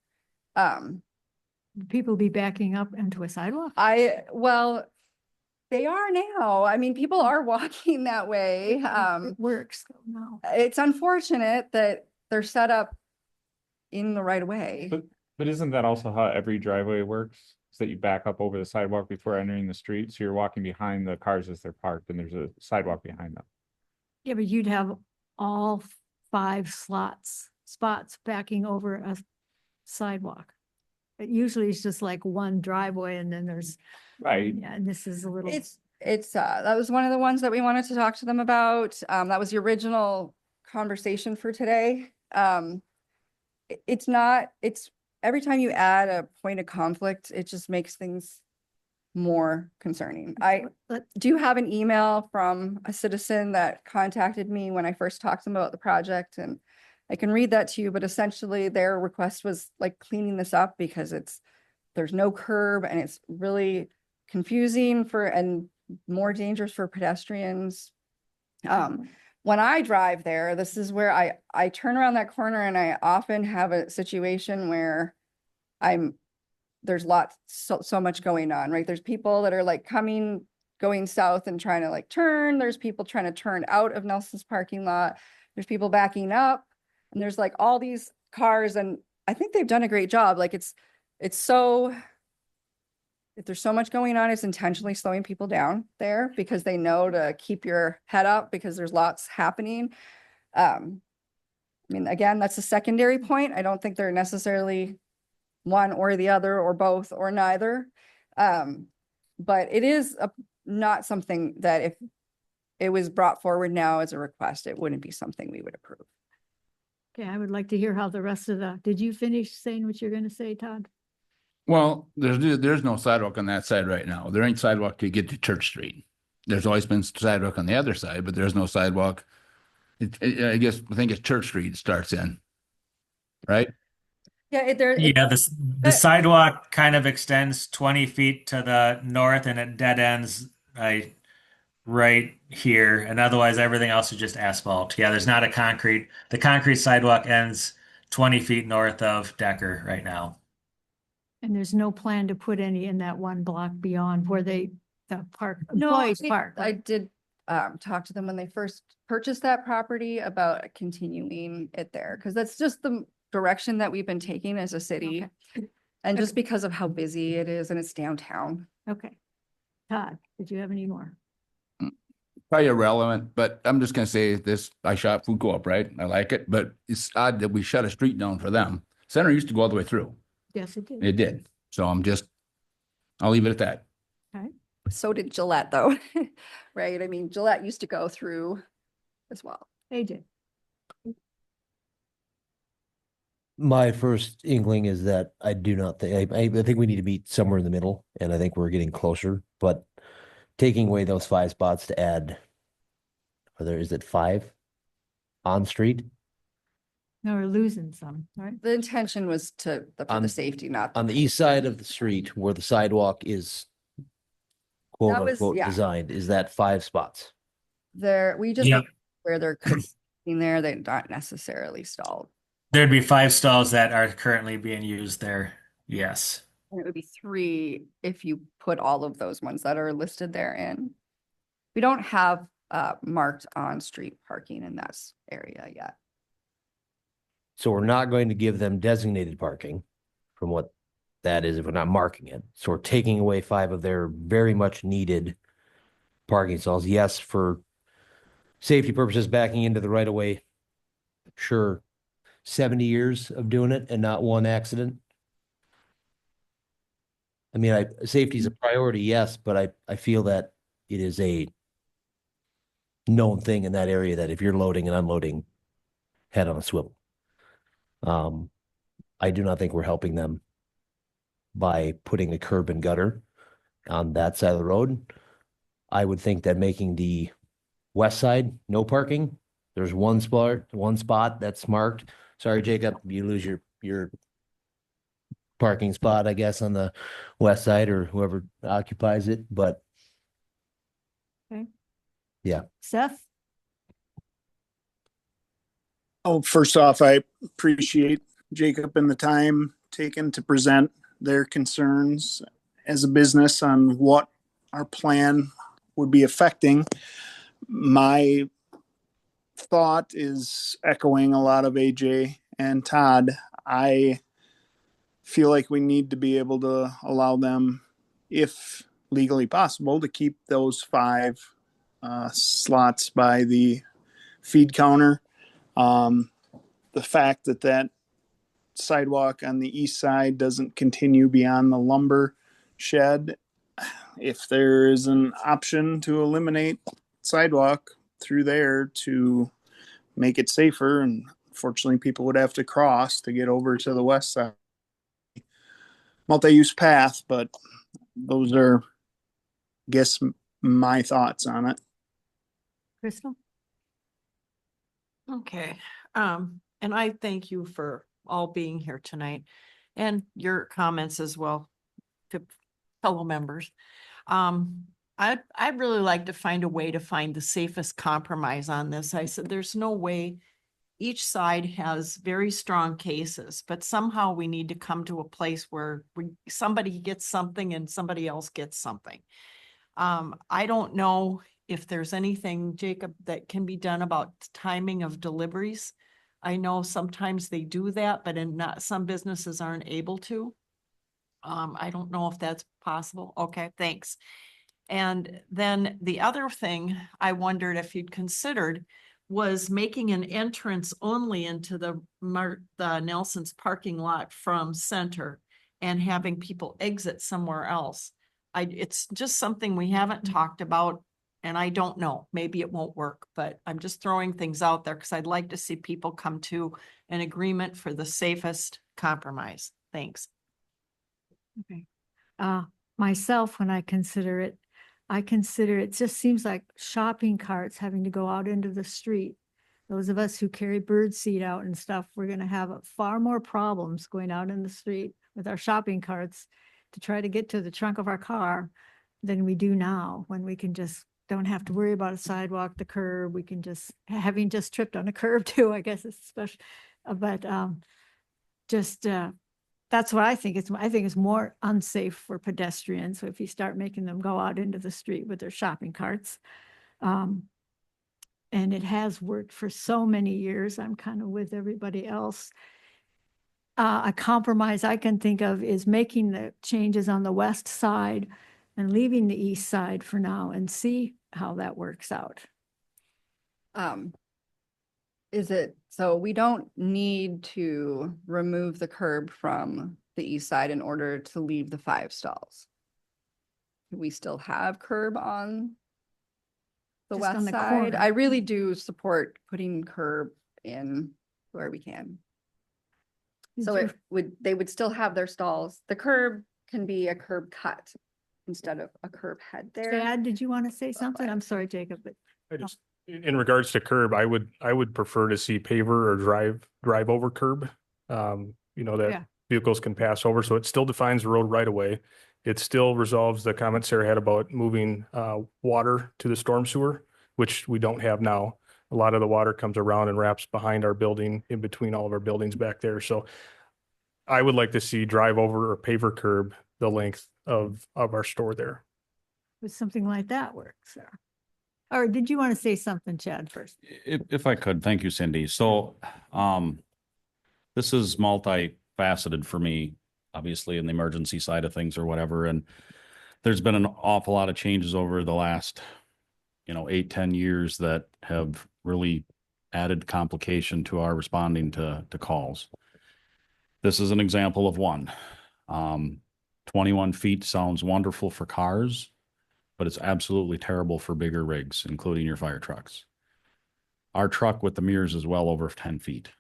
People be backing up into a sidewalk? Well, they are now. I mean, people are walking that way. It works now. It's unfortunate that they're set up in the right of way. But isn't that also how every driveway works? Is that you back up over the sidewalk before entering the street? So you're walking behind the cars as they're parked and there's a sidewalk behind them. Yeah, but you'd have all 5 spots backing over a sidewalk. It usually is just like one driveway and then there's, Right. yeah, and this is a little. That was one of the ones that we wanted to talk to them about. That was the original conversation for today. It's every time you add a point of conflict, it just makes things more concerning. I do have an email from a citizen that contacted me when I first talked to them about the project, and I can read that to you, but essentially their request was like cleaning this up because there's no curb and it's really confusing and more dangerous for pedestrians. When I drive there, this is where I turn around that corner and I often have a situation where there's so much going on, right? There's people that are like going south and trying to like turn. There's people trying to turn out of Nelson's parking lot. There's people backing up and there's like all these cars, and I think they've done a great job. Like if there's so much going on, it's intentionally slowing people down there because they know to keep your head up because there's lots happening. I mean, again, that's a secondary point. I don't think they're necessarily one or the other or both or neither. But it is not something that if it was brought forward now as a request, it wouldn't be something we would approve. Okay, I would like to hear how the rest of did you finish saying what you're going to say, Todd? Well, there's no sidewalk on that side right now. There ain't sidewalk to get to Church Street. There's always been sidewalk on the other side, but there's no sidewalk. I think it's Church Street it starts in, right? Yeah, the sidewalk kind of extends 20 feet to the north and it dead ends right here. And otherwise everything else is just asphalt. Yeah, there's not the concrete sidewalk ends 20 feet north of Decker right now. And there's no plan to put any in that one block beyond where the park, No, employees park. I did talk to them when they first purchased that property about continuing it there, because that's just the direction that we've been taking as a city. Okay. And just because of how busy it is and it's downtown. Okay. Todd, did you have any more? Probably irrelevant, but I'm just gonna say this, I shop food co-op, right? I like it, but it's odd that we shut a street down for them. Center used to go all the way through. Yes, it did. It did. So I'll leave it at that. So did Gillette though, right? I mean, Gillette used to go through as well. AJ. My first inkling is that I do not think, I think we need to meet somewhere in the middle, and I think we're getting closer, but taking away those 5 spots to add, is it 5 on street? No, we're losing some, right? The intention was for the On- safety, not. On the east side of the street where the sidewalk is quote That was- unquote yeah. designed, is that 5 spots? There, we just Yep. looked where there could be there, they're not necessarily stalled. There'd be 5 stalls that are currently being used there. Yes. And it would be 3 if you put all of those ones that are listed there in. We don't have marked on-street parking in that area yet. So we're not going to give them designated parking from what that is if we're not marking it. So we're taking away 5 of their very much needed parking stalls. Yes, for safety purposes, backing into the right of way. Sure. 70 years of doing it and not one accident. I mean, safety is a priority, yes, but I feel that it is a known thing in that area that if you're loading and unloading, head on a swivel. I do not think we're helping them by putting a curb and gutter on that side of the road. I would think that making the west side no parking, there's one spot that's marked. Sorry, Jacob, you lose your parking spot, I guess, on the west side or whoever occupies it, but Seth? Oh, first off, I appreciate Jacob and the time taken to present their concerns as a business on what our plan would be affecting. My thought is echoing a lot of AJ and Todd. I feel like we need to be able to allow them, if legally possible, to keep those 5 slots by the feed counter. The fact that sidewalk on the east side doesn't continue beyond the lumber shed, if there is an option to eliminate sidewalk through there to make it safer, and unfortunately people would have to cross to get over to the west side. Multi-use path, but those are, I guess, my thoughts on it. Crystal? Okay, and I thank you for all being here tonight and your comments as well to fellow members. I'd really like to find a way to find the safest compromise on this. I said, there's no way. Each side has very strong cases, but somehow we need to come to a place where somebody gets something and somebody else gets something. I don't know if there's anything, Jacob, that can be done about timing of deliveries. I know sometimes they do that, but some businesses aren't able to. I don't know if that's possible. Okay, thanks. And then the other thing I wondered if you'd considered was making an entrance only into the Nelson's parking lot from center and having people exit somewhere else. It's just something we haven't talked about, and I don't know, maybe it won't work, but I'm just throwing things out there because I'd like to see people come to an agreement for the safest compromise. Thanks. Okay. Myself, when I consider it just seems like shopping carts having to go out into the street. Those of us who carry bird seed out and stuff, we're going to have far more problems going out in the street with our shopping carts to try to get to the trunk of our car than we do now, when we can just don't have to worry about a sidewalk, the curb. We can just, having just tripped on a curb too, I guess it's special, but that's what I think. I think it's more unsafe for pedestrians. So if you start making them go out into the street with their shopping carts, and it has worked for so many years, I'm kind of with everybody else. A compromise I can think of is making the changes on the west side and leaving the east side for now and see how that works out. Is it, so we don't need to remove the curb from the east side in order to leave the 5 stalls? We still have curb on the Just on west the side? corner. I really do support putting curb in where we can. So Did they would still have their stalls. The curb can be a curb cut instead of a curb head there. Chad, did you want to say something? I'm sorry, Jacob, but I just, in regards to curb, I would prefer to see paver or drive over curb. You know, Yeah. that vehicles can pass over, so it still defines the road right away. It still resolves the comment Sarah had about moving water to the storm sewer, which we don't have now. A lot of the water comes around and wraps behind our building, in between all of our buildings back there. So I would like to see drive over or paver curb the length of our store there. would something like that work, Sarah? Or did you want to say something, Chad, first? If I could, thank you, Cindy. So, this is multifaceted for me, obviously in the emergency side of things or whatever. And there's been an awful lot of changes over the last, 8-10 years that have really added complication to our responding to calls. This is an example of one. 21 feet sounds wonderful for cars, but it's absolutely terrible for bigger rigs, including your fire trucks. Our truck with the mirrors is well over 10 feet,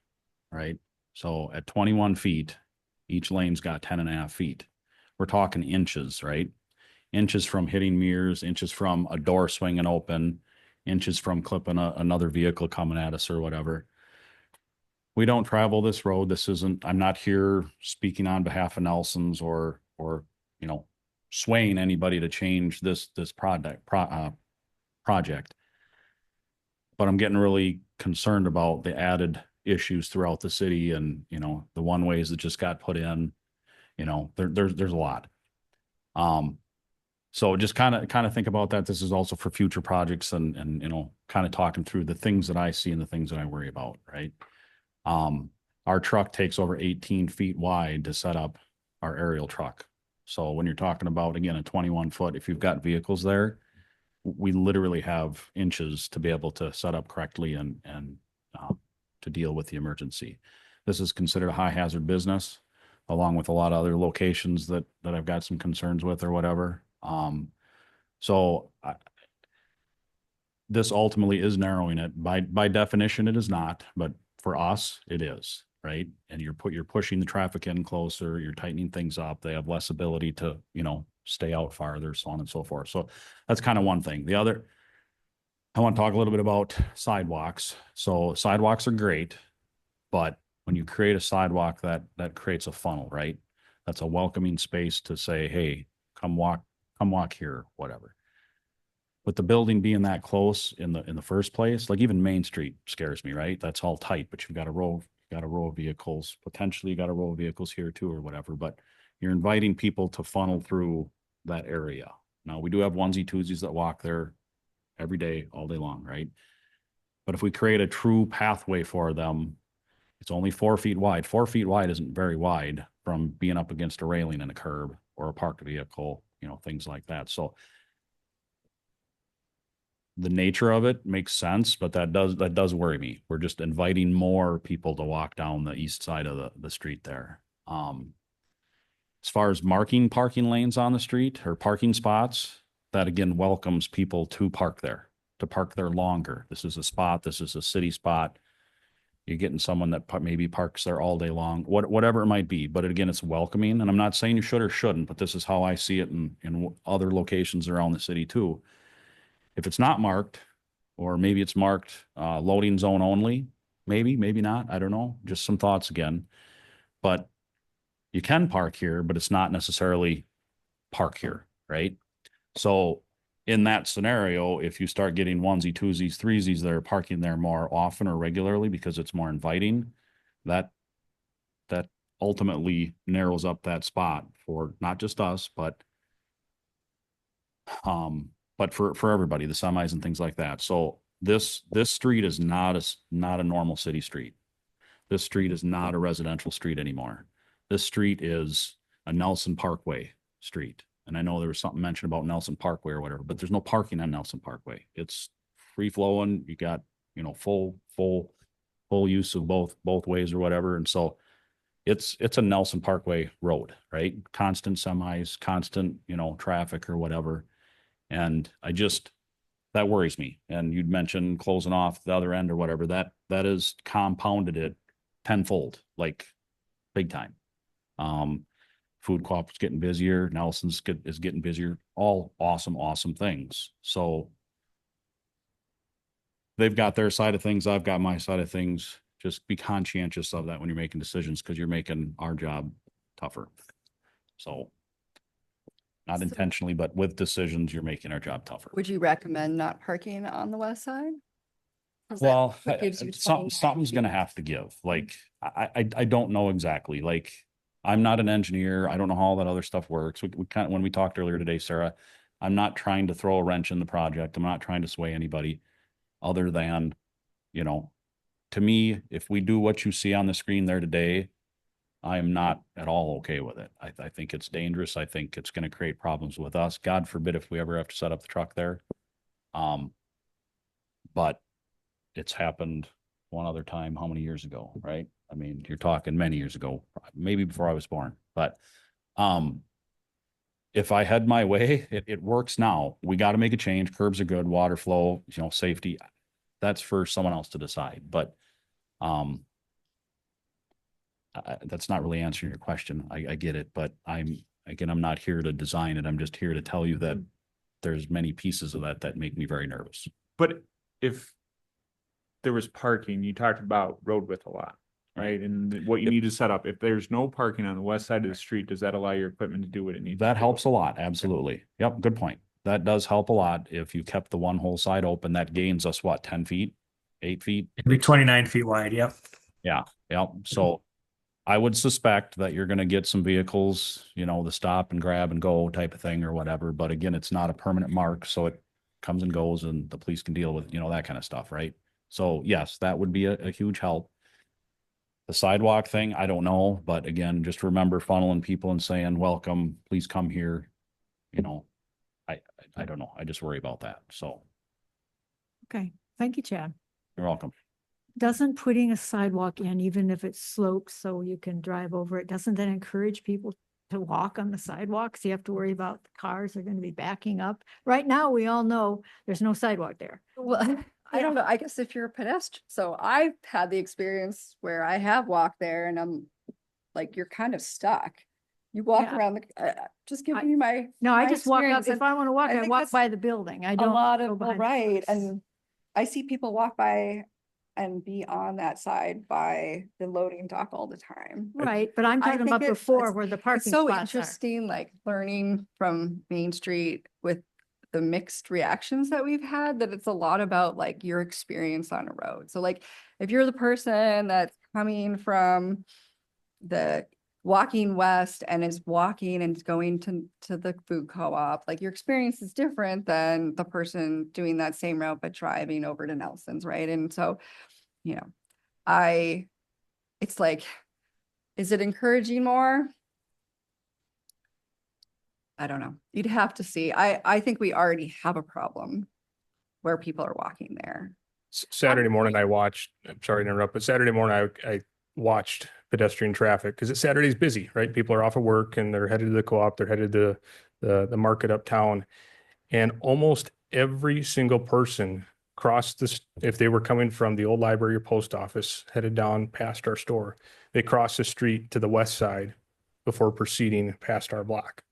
right? So at 21 feet, each lane's got 10.5 feet. We're talking inches, right? Inches from hitting mirrors, inches from a door swinging open, inches from clipping another vehicle coming at us or whatever. We don't travel this road. I'm not here speaking on behalf of Nelson's or swaying anybody to change this project. But I'm getting really concerned about the added issues throughout the city and, the one ways that just got put in, there's a lot. So just kind of think about that. This is also for future projects and kind of talking through the things that I see and the things that I worry about, right? Our truck takes over 18 feet wide to set up our aerial truck. So when you're talking about, again, a 21 foot, if you've got vehicles there, we literally have inches to be able to set up correctly and to deal with the emergency. This is considered a high hazard business, along with a lot of other locations that I've got some concerns with or whatever. This ultimately is narrowing it. By definition, it is not, but for us, it is, right? And you're pushing the traffic in closer, you're tightening things up. They have less ability to, stay out farther, so on and so forth. So that's kind of one thing. The other, I want to talk a little bit about sidewalks. So sidewalks are great, but when you create a sidewalk, that creates a funnel, right? That's a welcoming space to say, hey, come walk here, whatever. With the building being that close in the first place, like even Main Street scares me, right? That's all tight, but you've got a row of vehicles, potentially you got a row of vehicles here too or whatever, but you're inviting people to funnel through that area. Now we do have onesie twosies that walk there every day, all day long, right? But if we create a true pathway for them, it's only 4 feet wide. 4 feet wide isn't very wide from being up against a railing and a curb or a parked vehicle, things like that. So the nature of it makes sense, but that does worry me. We're just inviting more people to walk down the east side of the street there. As far as marking parking lanes on the street or parking spots, that again welcomes people to park there longer. This is a spot. This is a city spot. You're getting someone that maybe parks there all day long, whatever it might be. But again, it's welcoming. And I'm not saying you should or shouldn't, but this is how I see it in other locations around the city too. If it's not marked, or maybe it's marked loading zone only, maybe not. I don't know. Just some thoughts again. But you can park here, but it's not necessarily park here, right? So in that scenario, if you start getting onesie, twosies, threesies that are parking there more often or regularly because it's more inviting, that ultimately narrows up that spot for not just us, but for everybody, the semis and things like that. So this street is not a normal city street. This street is not a residential street anymore. This street is a Nelson Parkway street. And I know there was something mentioned about Nelson Parkway or whatever, but there's no parking on Nelson Parkway. It's free flowing. You got, you know, full use of both ways or whatever. And so it's a Nelson Parkway road, right? Constant semis, constant, you know, traffic or whatever. And that worries me. And you'd mentioned closing off the other end or whatever, that is compounded it tenfold, like big time. Food co-op's getting busier. Nelson's is getting busier. All awesome things. So they've got their side of things. I've got my side of things. Just be conscientious of that when you're making decisions, because you're making our job tougher. So not intentionally, but with decisions, you're making our job tougher. Would you recommend not parking on the west side? 'Cause that Well, gives you something's 29 gonna feet. have to give. Like, I don't know exactly. Like, I'm not an engineer. I don't know how all that other stuff works. We kind of, when we talked earlier today, Sarah, I'm not trying to throw a wrench in the project. I'm not trying to sway anybody other than, you know, to me, if we do what you see on the screen there today, I am not at all okay with it. I think it's dangerous. I think it's going to create problems with us. God forbid if we ever have to set up the truck there. But it's happened one other time, how many years ago, right? I mean, you're talking many years ago, maybe before I was born, but, if I had my way, it works now. We got to make a change. Curbs are good, water flow, you know, safety. That's for someone else to decide, but, that's not really answering your question. I get it, but I'm not here to design it. I'm just here to tell you that there's many pieces of that make me very nervous. But if there was parking, you talked about road width a lot, right? And what you need to set up. If there's no parking on the west side of the street, does that allow your equipment to do what it needs? That to do? helps a lot. Absolutely. Yep. Good point. That does help a lot. If you kept the one whole side open, that gains us what, 10 feet, 8 feet? It'd be 29 feet wide. Yep. Yeah. Yep. So I would suspect that you're going to get some vehicles, you know, the stop and grab and go type of thing or whatever. But again, it's not a permanent mark. So it comes and goes and the police can deal with, you know, that kind of stuff. Right. So yes, that would be a huge help. The sidewalk thing, I don't know, but again, just remember funneling people and saying, welcome, please come here. You know, I don't know. I just worry about that. So Okay, thank you, Chad. you're welcome. Doesn't putting a sidewalk in, even if it slopes so you can drive over it, doesn't that encourage people to walk on the sidewalks? You have to worry about the cars are going to be backing up. Right now, we all know there's no sidewalk there. Well, I don't know. I guess if you're a pedestrian, so I've had the experience where I have walked there and I'm like, you're kind of stuck. You walk Yeah. around just giving you my. No, I my just walk up. experience, If and I want to walk, I I think walk that's by the building. I a don't lot go of, well, behind the right, cars. and I see people walk by and be on that side by the loading dock all the time. Right, but I'm I talking think about it's- before it's- where the It's parking so spots are. interesting, like learning from Main Street with the mixed reactions that we've had, that it's a lot about like your experience on a road. So like, if you're the person that's coming from the walking west and is walking and going to the food co-op, like your experience is different than the person doing that same route but driving over to Nelson's, right? And so, you know, it's like, is it encouraging more? I don't know. You'd have to see. I think we already have a problem where people are walking there. Saturday morning, I'm sorry to interrupt, but Saturday morning, I watched pedestrian traffic because Saturday's busy, right? People are off of work and they're headed to the co-op, they're headed to the market uptown. And almost every single person crossed this, if they were coming from the old library or post office, headed down past our store, they crossed the street to the west side before proceeding past our block.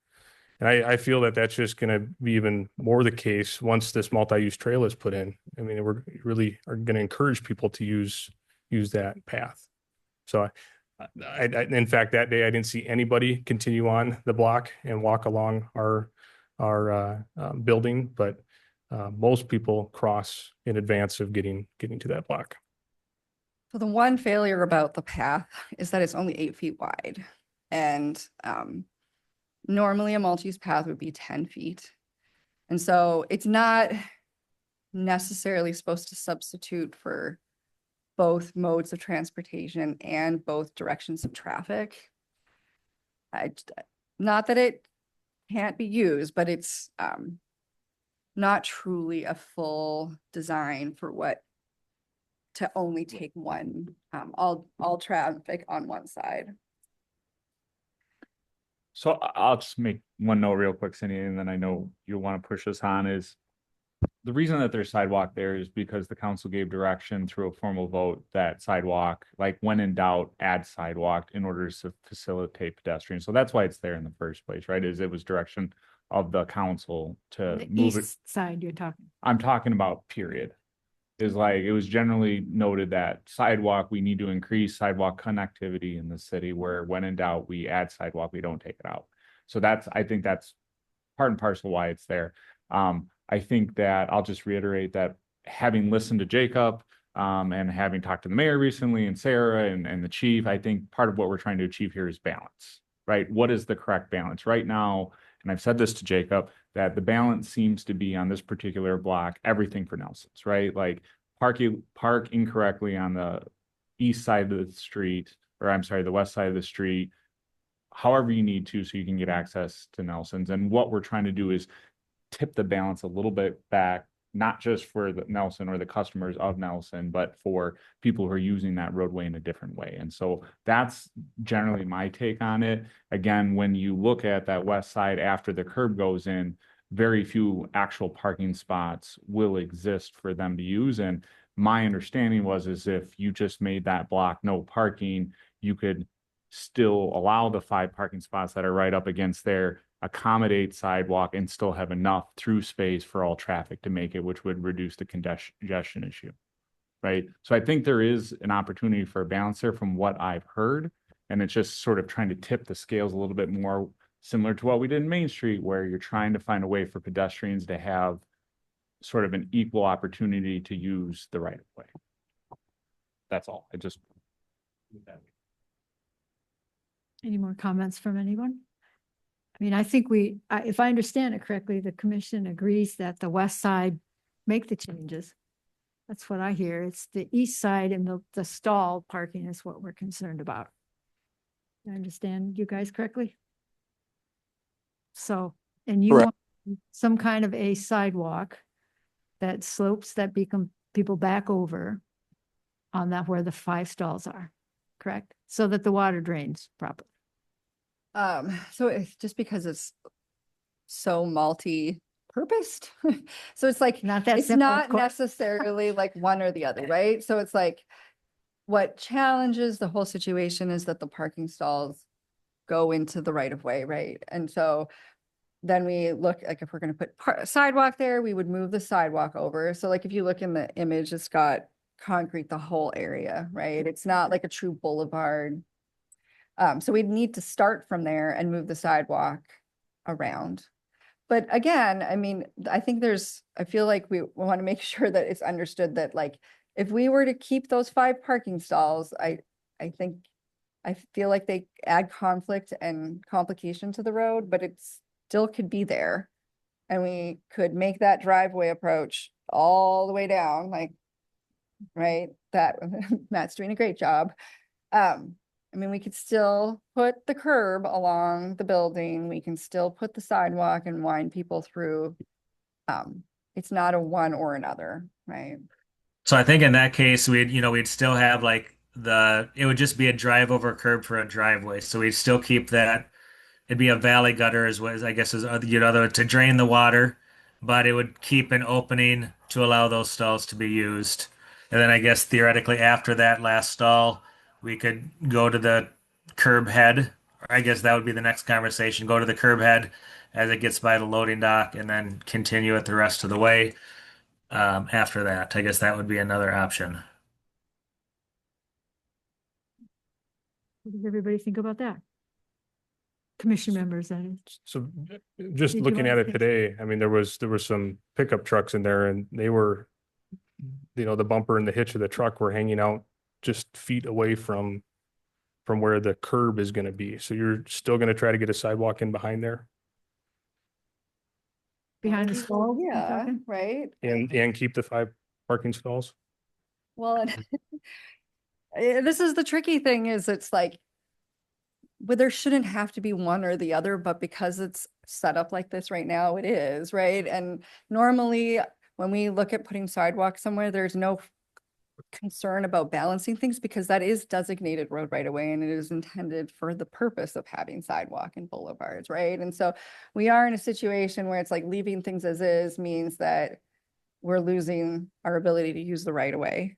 And I feel that that's just going to be even more the case once this multi-use trail is put in. I mean, we're really are going to encourage people to use that path. So in fact, that day I didn't see anybody continue on the block and walk along our building, but most people cross in advance of getting to that block. So the one failure about the path is that it's only 8 feet wide. And normally a multi-use path would be 10 feet. And so it's not necessarily supposed to substitute for both modes of transportation and both directions of traffic. Not that it can't be used, but it's not truly a full design for what to only take one, all traffic on one side. So I'll just make one note real quick, Cindy, and then I know you'll want to push us on is the reason that there's sidewalk there is because the council gave direction through a formal vote that sidewalk, like when in doubt, add sidewalk in order to facilitate pedestrians. So that's why it's there in the first place, right? Is it was direction of the council to The move it. east side you're talking. I'm talking about period. Is like, it was generally noted that sidewalk, we need to increase sidewalk connectivity in the city where when in doubt, we add sidewalk, we don't take it out. So that's, I think that's part and parcel why it's there. I think that I'll just reiterate that having listened to Jacob, and having talked to the mayor recently and Sarah and the chief, I think part of what we're trying to achieve here is balance, right? What is the correct balance right now? And I've said this to Jacob, that the balance seems to be on this particular block, everything for Nelson's, right? Like park incorrectly on the east side of the street, or I'm sorry, the west side of the street, however you need to, so you can get access to Nelson's. And what we're trying to do is tip the balance a little bit back, not just for the Nelson or the customers of Nelson, but for people who are using that roadway in a different way. And so that's generally my take on it. Again, when you look at that west side after the curb goes in, very few actual parking spots will exist for them to use. And my understanding was, is if you just made that block no parking, you could still allow the 5 parking spots that are right up against there, accommodate sidewalk, and still have enough through space for all traffic to make it, which would reduce the congestion issue, right? So I think there is an opportunity for a balance there from what I've heard, and it's just sort of trying to tip the scales a little bit more, similar to what we did in Main Street, where you're trying to find a way for pedestrians to have sort of an equal opportunity to use the right of way. That's all. Any more comments from anyone? I mean, I think if I understand it correctly, the commission agrees that the west side make the changes. That's what I hear. It's the east side and the stall parking is what we're concerned about. I understand you guys correctly? So, and you Correct. want some kind of a sidewalk that slopes that people back over on that where the 5 stalls are, correct? So that the water drains properly. So it's just because it's so multi-purposed. So it's like, Not that it's simple, of not course. necessarily like one or the other, right? So it's like, what challenges the whole situation is that the parking stalls go into the right of way, right? And so then we look, like if we're gonna put sidewalk there, we would move the sidewalk over. So like if you look in the image, it's got concrete the whole area, right? It's not like a true boulevard. So we'd need to start from there and move the sidewalk around. But again, I mean, I feel like we want to make sure that it's understood that like, if we were to keep those 5 parking stalls, I feel like they add conflict and complication to the road, but it still could be there. And we could make that driveway approach all the way down, like, right? That Matt's doing a great job. I mean, we could still put the curb along the building. We can still put the sidewalk and wind people through. It's not a one or another, right? So I think in that case, we'd still have like it would just be a drive over curb for a driveway. So we'd still keep that. It'd be a valley gutter I guess to drain the water, but it would keep an opening to allow those stalls to be used. And then I guess theoretically after that last stall, we could go to the curb head. I guess that would be the next conversation. Go to the curb head as it gets by the loading dock and then continue it the rest of the way. After that, I guess that would be another option. What does everybody think about that? Commission members, that is. So just Did you looking wanna at it say- today, I mean, there was some pickup trucks in there and they were, the bumper and the hitch of the truck were hanging out just feet away from where the curb is going to be. So you're still going to try to get a sidewalk in behind there Behind the stall? you're Yeah, talking? right? and keep the 5 parking stalls. Well, and this is the tricky thing is it's like, well, there shouldn't have to be one or the other, but because it's set up like this right now, it is, right? And normally, when we look at putting sidewalks somewhere, there's no concern about balancing things because that is designated road right away and it is intended for the purpose of having sidewalk and boulevards, right? And so we are in a situation where it's like leaving things as is means that we're losing our ability to use the right of way,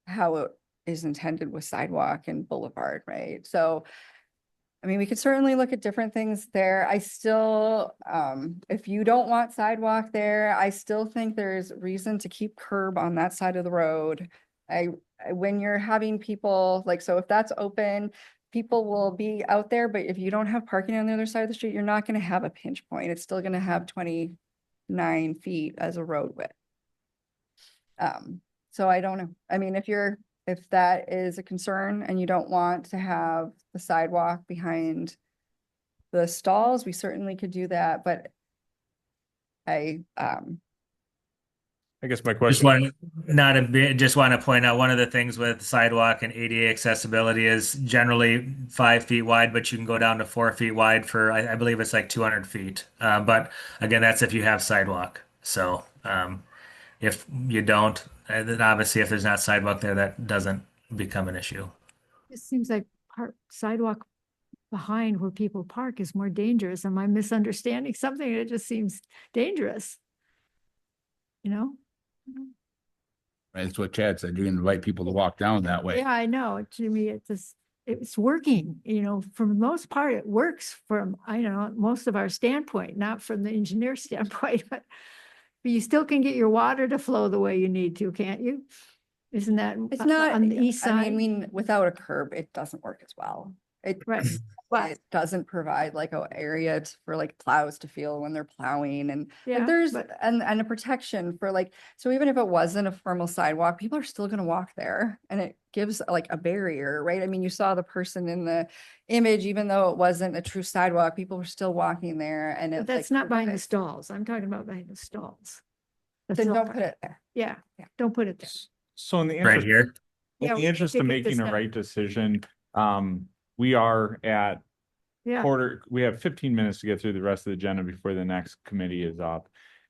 how it is intended with sidewalk and boulevard, right? So, I mean, we could certainly look at different things there. I still, if you don't want sidewalk there, I still think there's reason to keep curb on that side of the road. When you're having people, like, so if that's open, people will be out there, but if you don't have parking on the other side of the street, you're not gonna have a pinch point. It's still gonna have 29 feet as a road width. So I don't know. I mean, if that is a concern and you don't want to have the sidewalk behind the stalls, we certainly could do that, but I guess my Just question, just want to point out one of the things with sidewalk and ADA accessibility is generally 5 feet wide, but you can go down to 4 feet wide for, I believe it's like 200 feet. But again, that's if you have sidewalk. So if you don't, then obviously if there's not sidewalk there, that doesn't become an issue. It seems like sidewalk behind where people park is more dangerous. Am I misunderstanding something? It just seems dangerous. You know? Right, that's what Chad said. You're gonna invite people to walk down that way. Yeah, I know. To me, it's working, you know, for the most part, it works from, I know, most of our standpoint, not from the engineer standpoint, but you still can get your water to flow the way you need to, can't you? Isn't that it's not, on the east I side? mean, without a curb, it doesn't work as well. Right. But It doesn't provide like an area for like plows to feel when they're plowing and like, Yeah, there's, but- and a protection for like, so even if it wasn't a formal sidewalk, people are still gonna walk there and it gives like a barrier, right? I mean, you saw the person in the image, even though it wasn't a true sidewalk, people were still walking there and but it that's like not behind the provides- stalls. I'm talking about behind the stalls. The Then fill don't part. put it there. Yeah, Yeah. don't put it there. So in the Right interest, here. in Yeah, the we interest should of get this making a done. right decision, we are at Yeah, we have 15 minutes to get through the rest of the agenda before the next committee is up.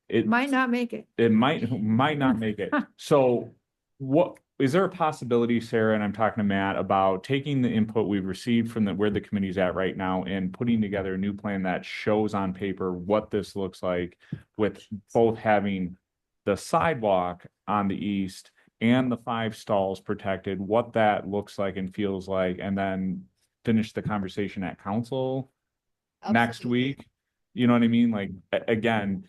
It might not make it. it might not make it. So what is there a possibility, Sarah, and I'm talking to Matt about taking the input we've received from where the committee's at right now and putting together a new plan that shows on paper what this looks like with both having the sidewalk on the east and the 5 stalls protected, what that looks like and feels like, and then finish the conversation at council next Absolutely. week. You know what I mean? Like, again,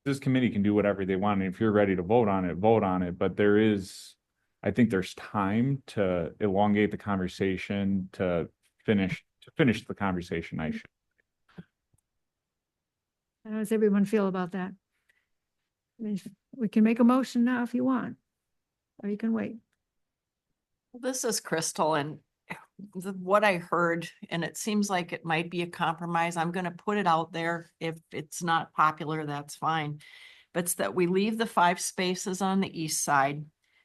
this committee can do whatever they want. And if you're ready to vote on it, vote on it. But I think there's time to elongate the conversation to finish the conversation. How does everyone feel about that? I mean, we can make a motion now if you want, or you can wait. This is Crystal and what I heard, and it seems like it might be a compromise. I'm gonna put it out there. If it's not popular, that's fine. But it's that we leave the 5 spaces on the east side.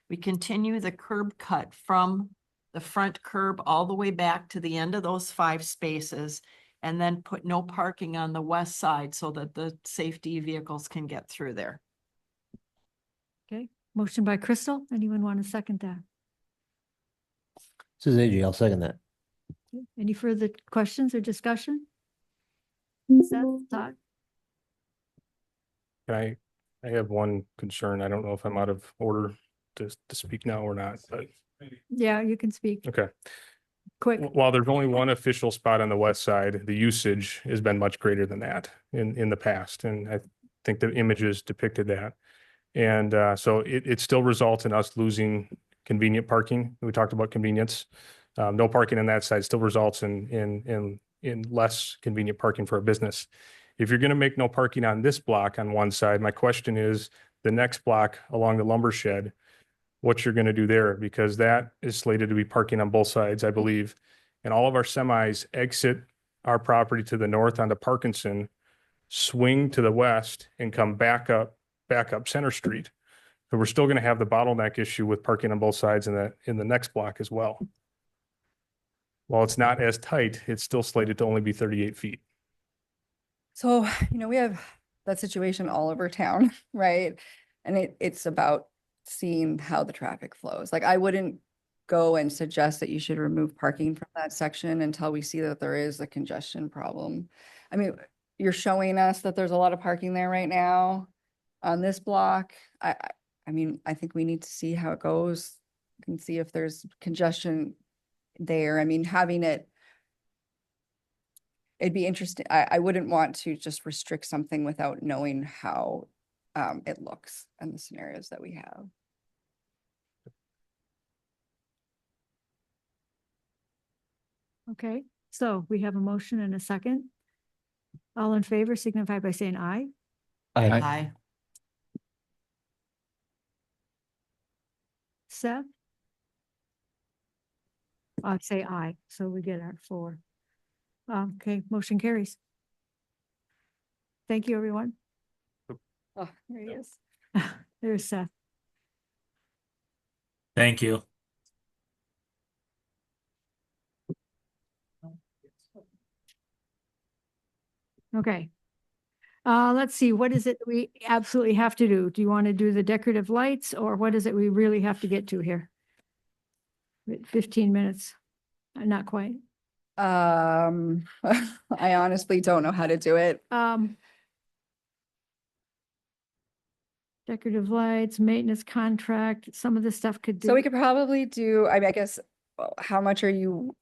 We continue the curb cut from the front curb all the way back to the end of those 5 spaces. And then put no parking on the west side so that the safety vehicles can get through there. Okay, motion by Crystal. Anyone want to second that? This is AJ, I'll second that. Okay, any further questions or discussion? Seth, Todd? I have one concern. I don't know if I'm out of order to speak now or not, but Yeah, you can speak okay. quick. While there's only one official spot on the west side, the usage has been much greater than that in the past. And I think the images depicted that. And so it still results in us losing convenient parking. We talked about convenience. No parking on that side still results in less convenient parking for a business. If you're going to make no parking on this block on one side, my question is the next block along the lumber shed, what you're going to do there, because that is slated to be parking on both sides, I believe. And all of our semis exit our property to the north onto Parkinson, swing to the west and come back up Center Street. So we're still going to have the bottleneck issue with parking on both sides in the next block as well. While it's not as tight, it's still slated to only be 38 feet. So, we have that situation all over town, right? And it's about seeing how the traffic flows. Like, I wouldn't go and suggest that you should remove parking from that section until we see that there is a congestion problem. I mean, you're showing us that there's a lot of parking there right now on this block. I mean, I think we need to see how it goes and see if there's congestion there. I mean, it'd be interesting. I wouldn't want to just restrict something without knowing how it looks and the scenarios that we have. Okay, so we have a motion and a second. All in favor signify by saying aye. Aye. Seth? I'd say aye, so we get our 4. Okay, motion carries. Thank you, everyone. Oh, there he is. There's Seth. Thank you. Okay. Let's see, what is it we absolutely have to do? Do you want to do the decorative lights or what is it we really have to get to here? 15 minutes, not quite. I honestly don't know how to do it. Decorative lights, maintenance contract, some of this stuff could do. So we could probably do, I mean, I guess, how much are you?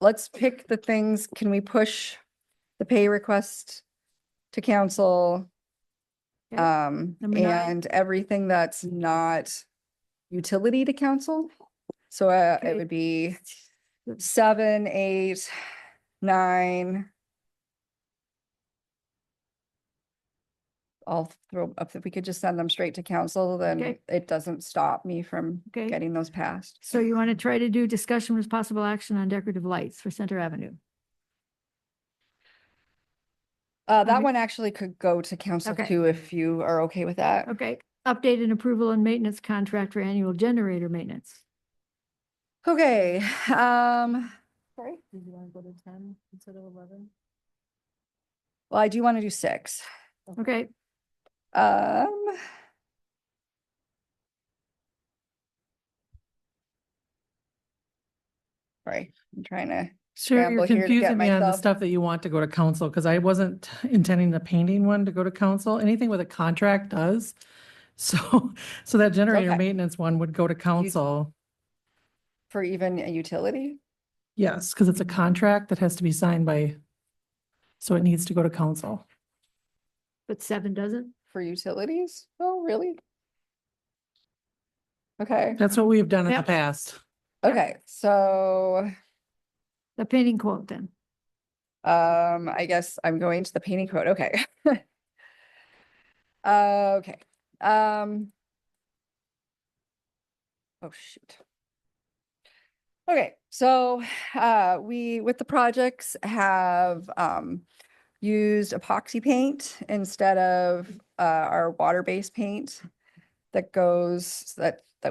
Let's pick the things. Can we push the pay request to council? Okay. Number 9. And everything that's not utility to council. So Okay. it would be 7, 8, 9. I'll throw up, if we could just send them straight to council, then Okay. it doesn't stop me from Okay. getting those passed. So you want to try to do discussion with possible action on decorative lights for Center Avenue? That Okay. one actually could go to council Okay. too, if you are okay with that. Okay, update and approval and maintenance contract for annual generator maintenance. Okay, sorry. Did you want to go to 10 instead of 11? Well, I do want to do 6. Okay, Sorry, I'm trying to Sure, you're scramble here to get confusing me on the myself. stuff that you want to go to council, because I wasn't intending the painting one to go to council. Anything with a contract does. So that generator Okay. maintenance one would go to council. For even a utility? Yes, because it's a contract that has to be signed by, so it needs to go to council. but 7 doesn't? For utilities? Oh, really? Okay, That's what we've done in the Yep. past. okay, so, The painting quote then. I guess I'm going to the painting quote, okay. Okay, oh, shoot. Okay, so, we, with the projects, have, used epoxy paint instead of, our water-based paint that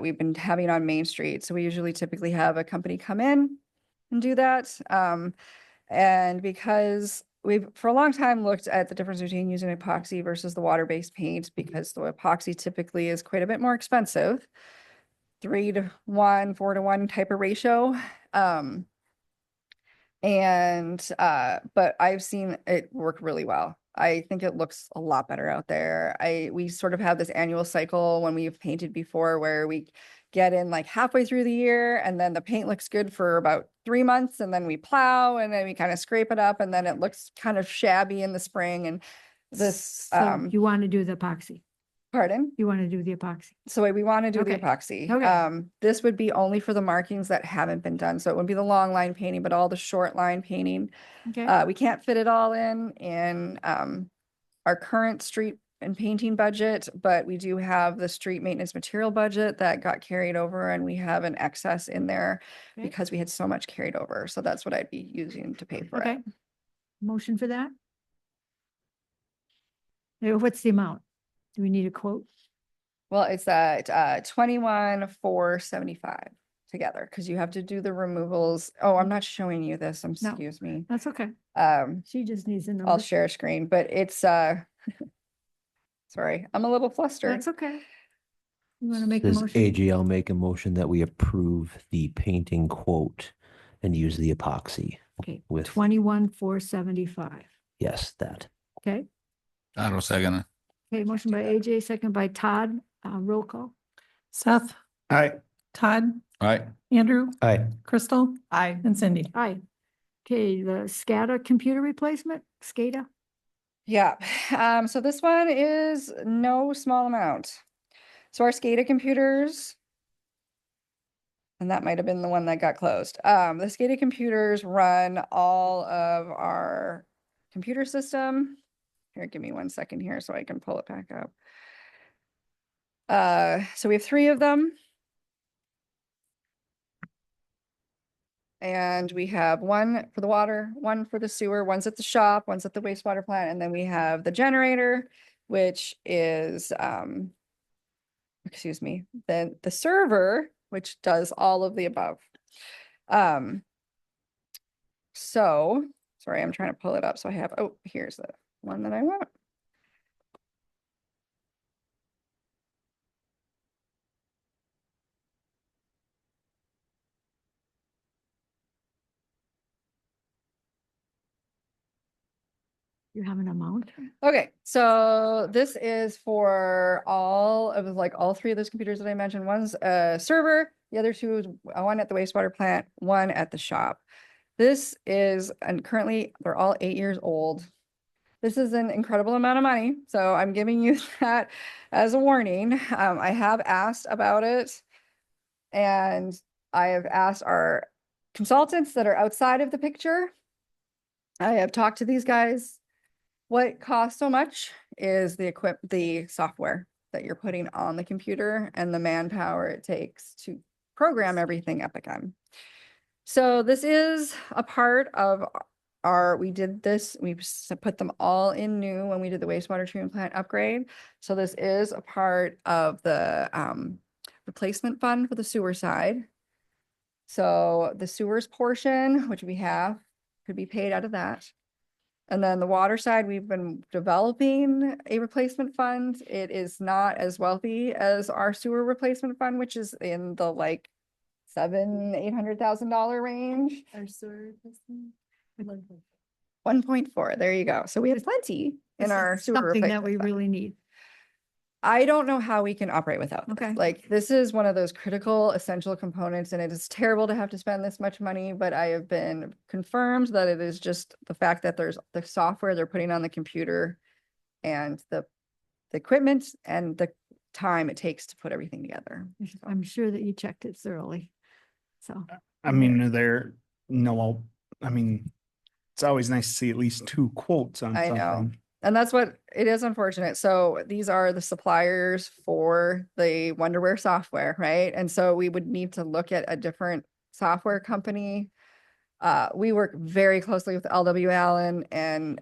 we've been having on Main Street. So we usually typically have a company come in and do that. And because we've for a long time looked at the difference between using epoxy versus the water-based paint, because the epoxy typically is quite a bit more expensive, 3-to-1, 4-to-1 type of ratio. But I've seen it work really well. I think it looks a lot better out there. We sort of have this annual cycle when we've painted before where we get in like halfway through the year and then the paint looks good for about 3 months and then we plow and then we kind of scrape it up and then it looks kind of shabby in the spring and this, So you want to do the epoxy? pardon? You want to do the epoxy? So we want to do the Okay. epoxy. Okay. This would be only for the markings that haven't been done. So it wouldn't be the long line painting, but all the short line painting. Okay, We can't fit it all in our current street and painting budget, but we do have the street maintenance material budget that got carried over and we have an excess in there Okay. because we had so much carried over. So that's what I'd be using to pay for okay. it. Motion for that? What's the amount? Do we need a quote? Well, it's at 21,475. together because you have to do the removals. Oh, I'm not showing you this. No. Excuse me. That's okay. She just needs a number. I'll share a screen, but it's sorry, I'm a little flustered. That's okay. You want to make a Says motion? AJ, I'll make a motion that we approve the painting quote and use the epoxy Okay, with, 21,475. yes, that. Okay, I don't second it. okay, motion by AJ, second by Todd, roll call. Seth, Aye. Todd, All right. Andrew, Aye. Crystal, I, and Cindy. Aye. Okay, the SCADA computer replacement, SCADA. Yeah, so this one is no small amount. So our SCADA computers, and that might have been the one that got closed. The SCADA computers run all of our computer system. Here, give me 1 second here so I can pull it back up. So we have 3 of them. And we have 1 for the water, 1 for the sewer, one's at the shop, one's at the wastewater plant, and then we have the generator, which is excuse me, then the server, which does all of the above. So sorry, I'm trying to pull it up. So I have, oh, here's the one that I want. You have an amount? Okay, so this is for all of like all 3 of those computers that I mentioned. One's a server, the other 2 is one at the wastewater plant, 1 at the shop. This is, and currently they're all 8 years old. This is an incredible amount of money, so I'm giving you that as a warning. I have asked about it, and I have asked our consultants that are outside of the picture. I have talked to these guys. What costs so much is the software that you're putting on the computer and the manpower it takes to program everything Epicon. So this is a part of we did this, we put them all in new when we did the wastewater treatment plant upgrade. So this is a part of the replacement fund for the sewer side. So the sewers portion, which we have, could be paid out of that. And then the water side, we've been developing a replacement fund. It is not as wealthy as our sewer replacement fund, which is in the like $700,000-800,000 range. Our sewer replacement. 1.4, there you go. So we have plenty in our sewer Something that replacement we fund. really need. I don't know how we can operate without this. Okay. Like, this is one of those critical, essential components, and it is terrible to have to spend this much money, but I have been confirmed that it is just the fact that there's the software they're putting on the computer and the equipment and the time it takes to put everything together. I'm sure that you checked it thoroughly. So, I mean, I mean, it's always nice to see at least 2 quotes on I know. something. And that's what it is, unfortunate. So these are the suppliers for the Wonderware software, right? And so we would need to look at a different software company. We work very closely with LW Allen, and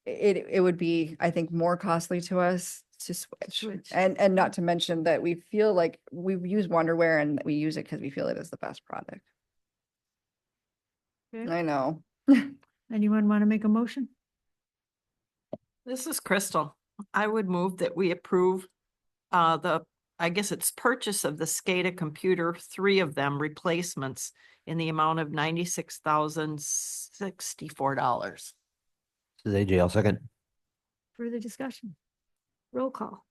it would be, I think, more costly to us to switch. And not to mention that we feel like we use Wonderware and we use it because we feel it is the best product. Okay. I know. anyone want to make a motion? this is Crystal. I would move that we approve I guess it's purchase of the SCADA computer, 3 of them replacements in the amount of $96,064. Says AJ, I'll second. Further discussion? Roll call.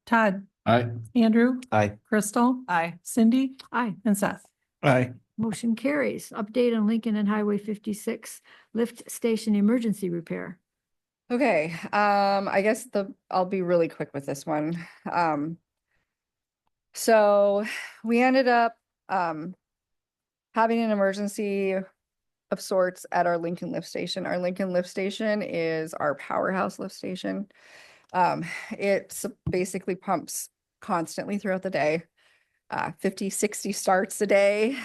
Todd, Aye. Andrew, Aye. Crystal, Aye. Cindy, Aye. and Seth. Aye. Motion carries. Update on Lincoln and Highway 56 lift station emergency repair. Okay, I guess I'll be really quick with this one. So we ended up having an emergency of sorts at our Lincoln lift station. Our Lincoln lift station is our powerhouse lift station. It basically pumps constantly throughout the day. 50, 60 starts a day.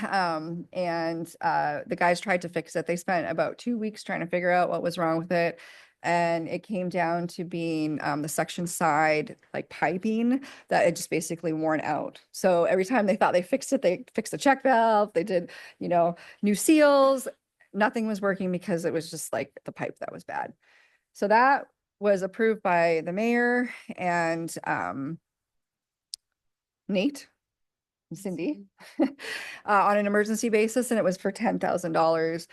And the guys tried to fix it. They spent about 2 weeks trying to figure out what was wrong with it. And it came down to being the suction side like piping that had just basically worn out. So every time they thought they fixed it, they fixed the check valve, they did, new seals. Nothing was working because it was just like the pipe that was bad. So that was approved by the mayor and Nate and Cindy on an emergency basis, and it was for $10,000.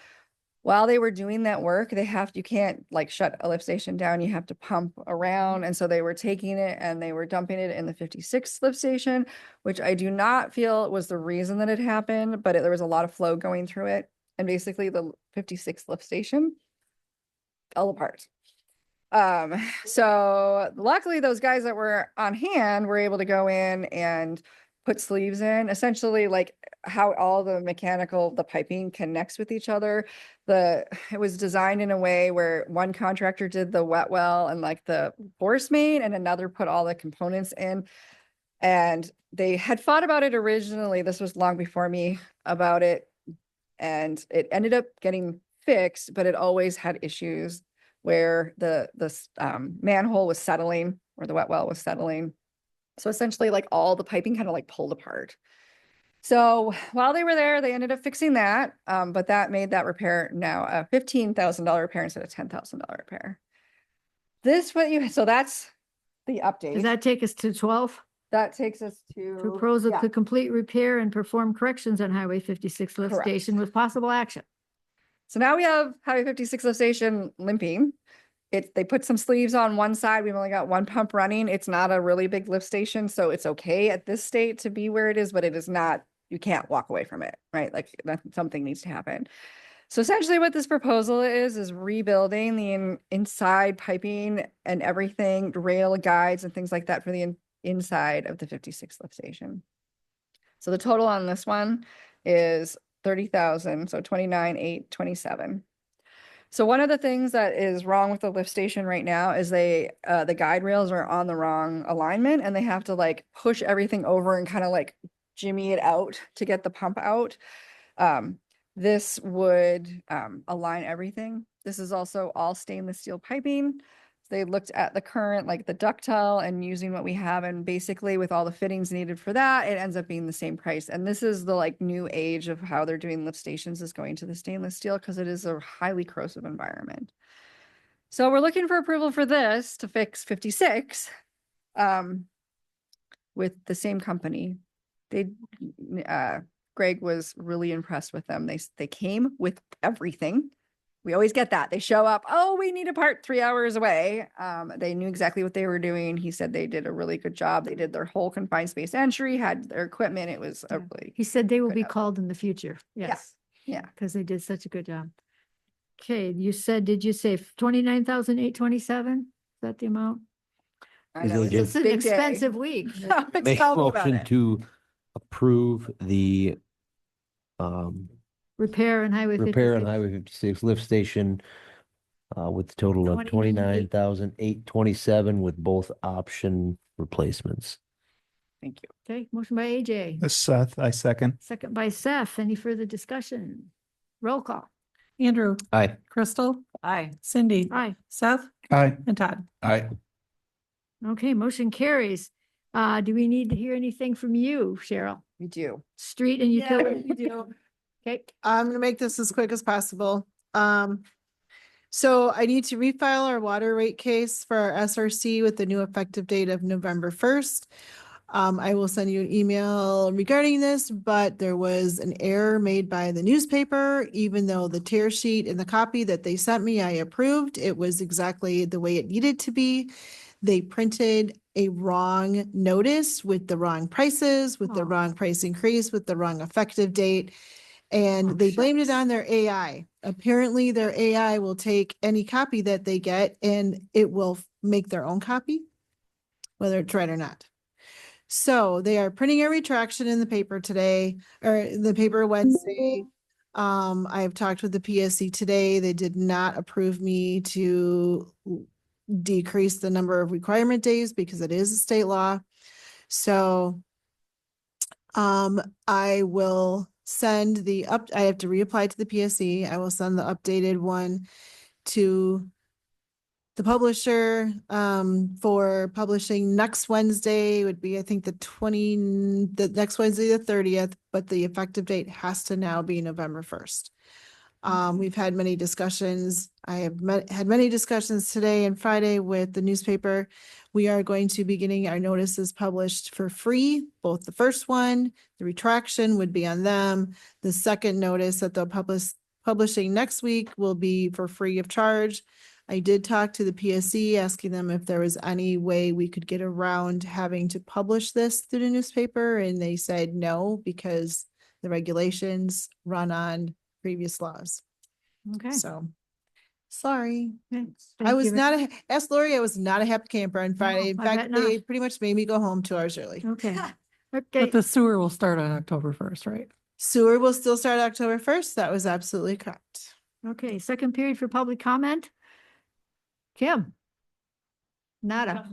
While they were doing that work, you can't like shut a lift station down. You have to pump around. And so they were taking it and they were dumping it in the 56th lift station, which I do not feel was the reason that it happened, but there was a lot of flow going through it. And basically the 56th lift station fell apart. So luckily those guys that were on hand were able to go in and put sleeves in, essentially like how all the piping connects with each other. It was designed in a way where one contractor did the wet well and like the force main, and another put all the components in. And they had fought about it originally. This was long before me about it. And it ended up getting fixed, but it always had issues where the manhole was settling, or the wet well was settling. So essentially like all the piping kind of like pulled apart. So while they were there, they ended up fixing that. But that made that repair now a $15,000 repair instead of $10,000 repair. So that's the update. Does that take us to 12? That takes us to Proposal yeah. to complete repair and perform corrections on Highway 56 lift Correct. station with possible action. So now we have Highway 56 lift station limping. They put some sleeves on one side. We've only got one pump running. It's not a really big lift station, so it's okay at this state to be where it is, but it is not, you can't walk away from it, right? Like something needs to happen. So essentially what this proposal is rebuilding the inside piping and everything, rail guides and things like that for the inside of the 56 lift station. So the total on this one is $30,000, so $29,827. So one of the things that is wrong with the lift station right now is the guide rails are on the wrong alignment, and they have to like push everything over and kind of like jimmy it out to get the pump out. This would align everything. This is also all stainless steel piping. They looked at the current, like the ductile, and using what we have, and basically with all the fittings needed for that, it ends up being the same price. And this is the like new age of how they're doing lift stations, is going to the stainless steel because it is a highly corrosive environment. So we're looking for approval for this to fix 56 with the same company. Greg was really impressed with them. They came with everything. We always get that. They show up, oh, we need a part 3 hours away. They knew exactly what they were doing. He said they did a really good job. They did their whole confined space entry, had their equipment. It was a really, He said they will good be job. called in the future. Yes. yeah. Because they did such a good job. Okay, did you say 29,827? Is that the amount? I Is know, it It's an big day. expensive week. Make Tell me about motion it. to approve the Repair and Highway 56. repair on Highway 56 lift station with a total of 29,827 with both option replacements. Thank you. Okay, motion by AJ, This Seth, I second. second by Seth. Any further discussion? Roll call. Andrew, Aye. Crystal, Aye. Cindy, Aye. Seth, Aye. and Todd. Aye. Okay, motion carries. Do we need to hear anything from you, Cheryl? We do. Street and Yeah, utility? we do. Okay, I'm gonna make this as quick as possible. So I need to refile our water rate case for our SRC with the new effective date of November 1st. I will send you an email regarding this, but there was an error made by the newspaper. Even though the tear sheet and the copy that they sent me, I approved, it was exactly the way it needed to be. They printed a wrong notice with the wrong prices, with the Oh. wrong price increase, with the wrong effective date. And Oh, they blamed it shucks. on their AI. Apparently their AI will take any copy that they get and it will make their own copy, whether it's right or not. So they are printing a retraction in the paper today, or the paper Wednesday. I have talked with the PSC today. They did not approve me to decrease the number of requirement days because it is a state law. So I will send I have to reapply to the PSC. I will send the updated one to The publisher for publishing next Wednesday would be, I think, the next Wednesday, the 30th, but the effective date has to now be November 1st. We've had many discussions. I have had many discussions today and Friday with the newspaper. We are going to be getting our notices published for free. Both the first one, the retraction would be on them. The second notice that they'll publishing next week will be for free of charge. I did talk to the PSC, asking them if there was any way we could get around having to publish this through the newspaper, and they said no, because the regulations run on previous laws. Okay. So, sorry. Thanks. I Thank was you. not ask Lori, I was not a happy camper on Friday. In I bet fact, they not. pretty much made me go home 2 hours early. Okay. But Okay. the sewer will start on October 1st, right? Sewer will still start October 1st. That was absolutely correct. Okay. Second period for public comment. Kim? Nada.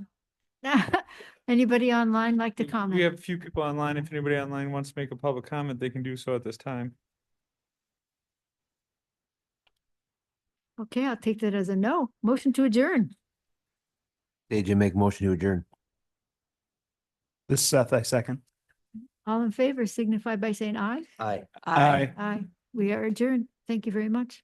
Anybody online like to comment? We have a few people online. If anybody online wants to make a public comment, they can do so at this time. Okay, I'll take that as a no. Motion to adjourn. AJ, make motion to adjourn. This is Seth, I second. All in favor signify by saying aye. Aye. Aye. Aye. We are adjourned. Thank you very much.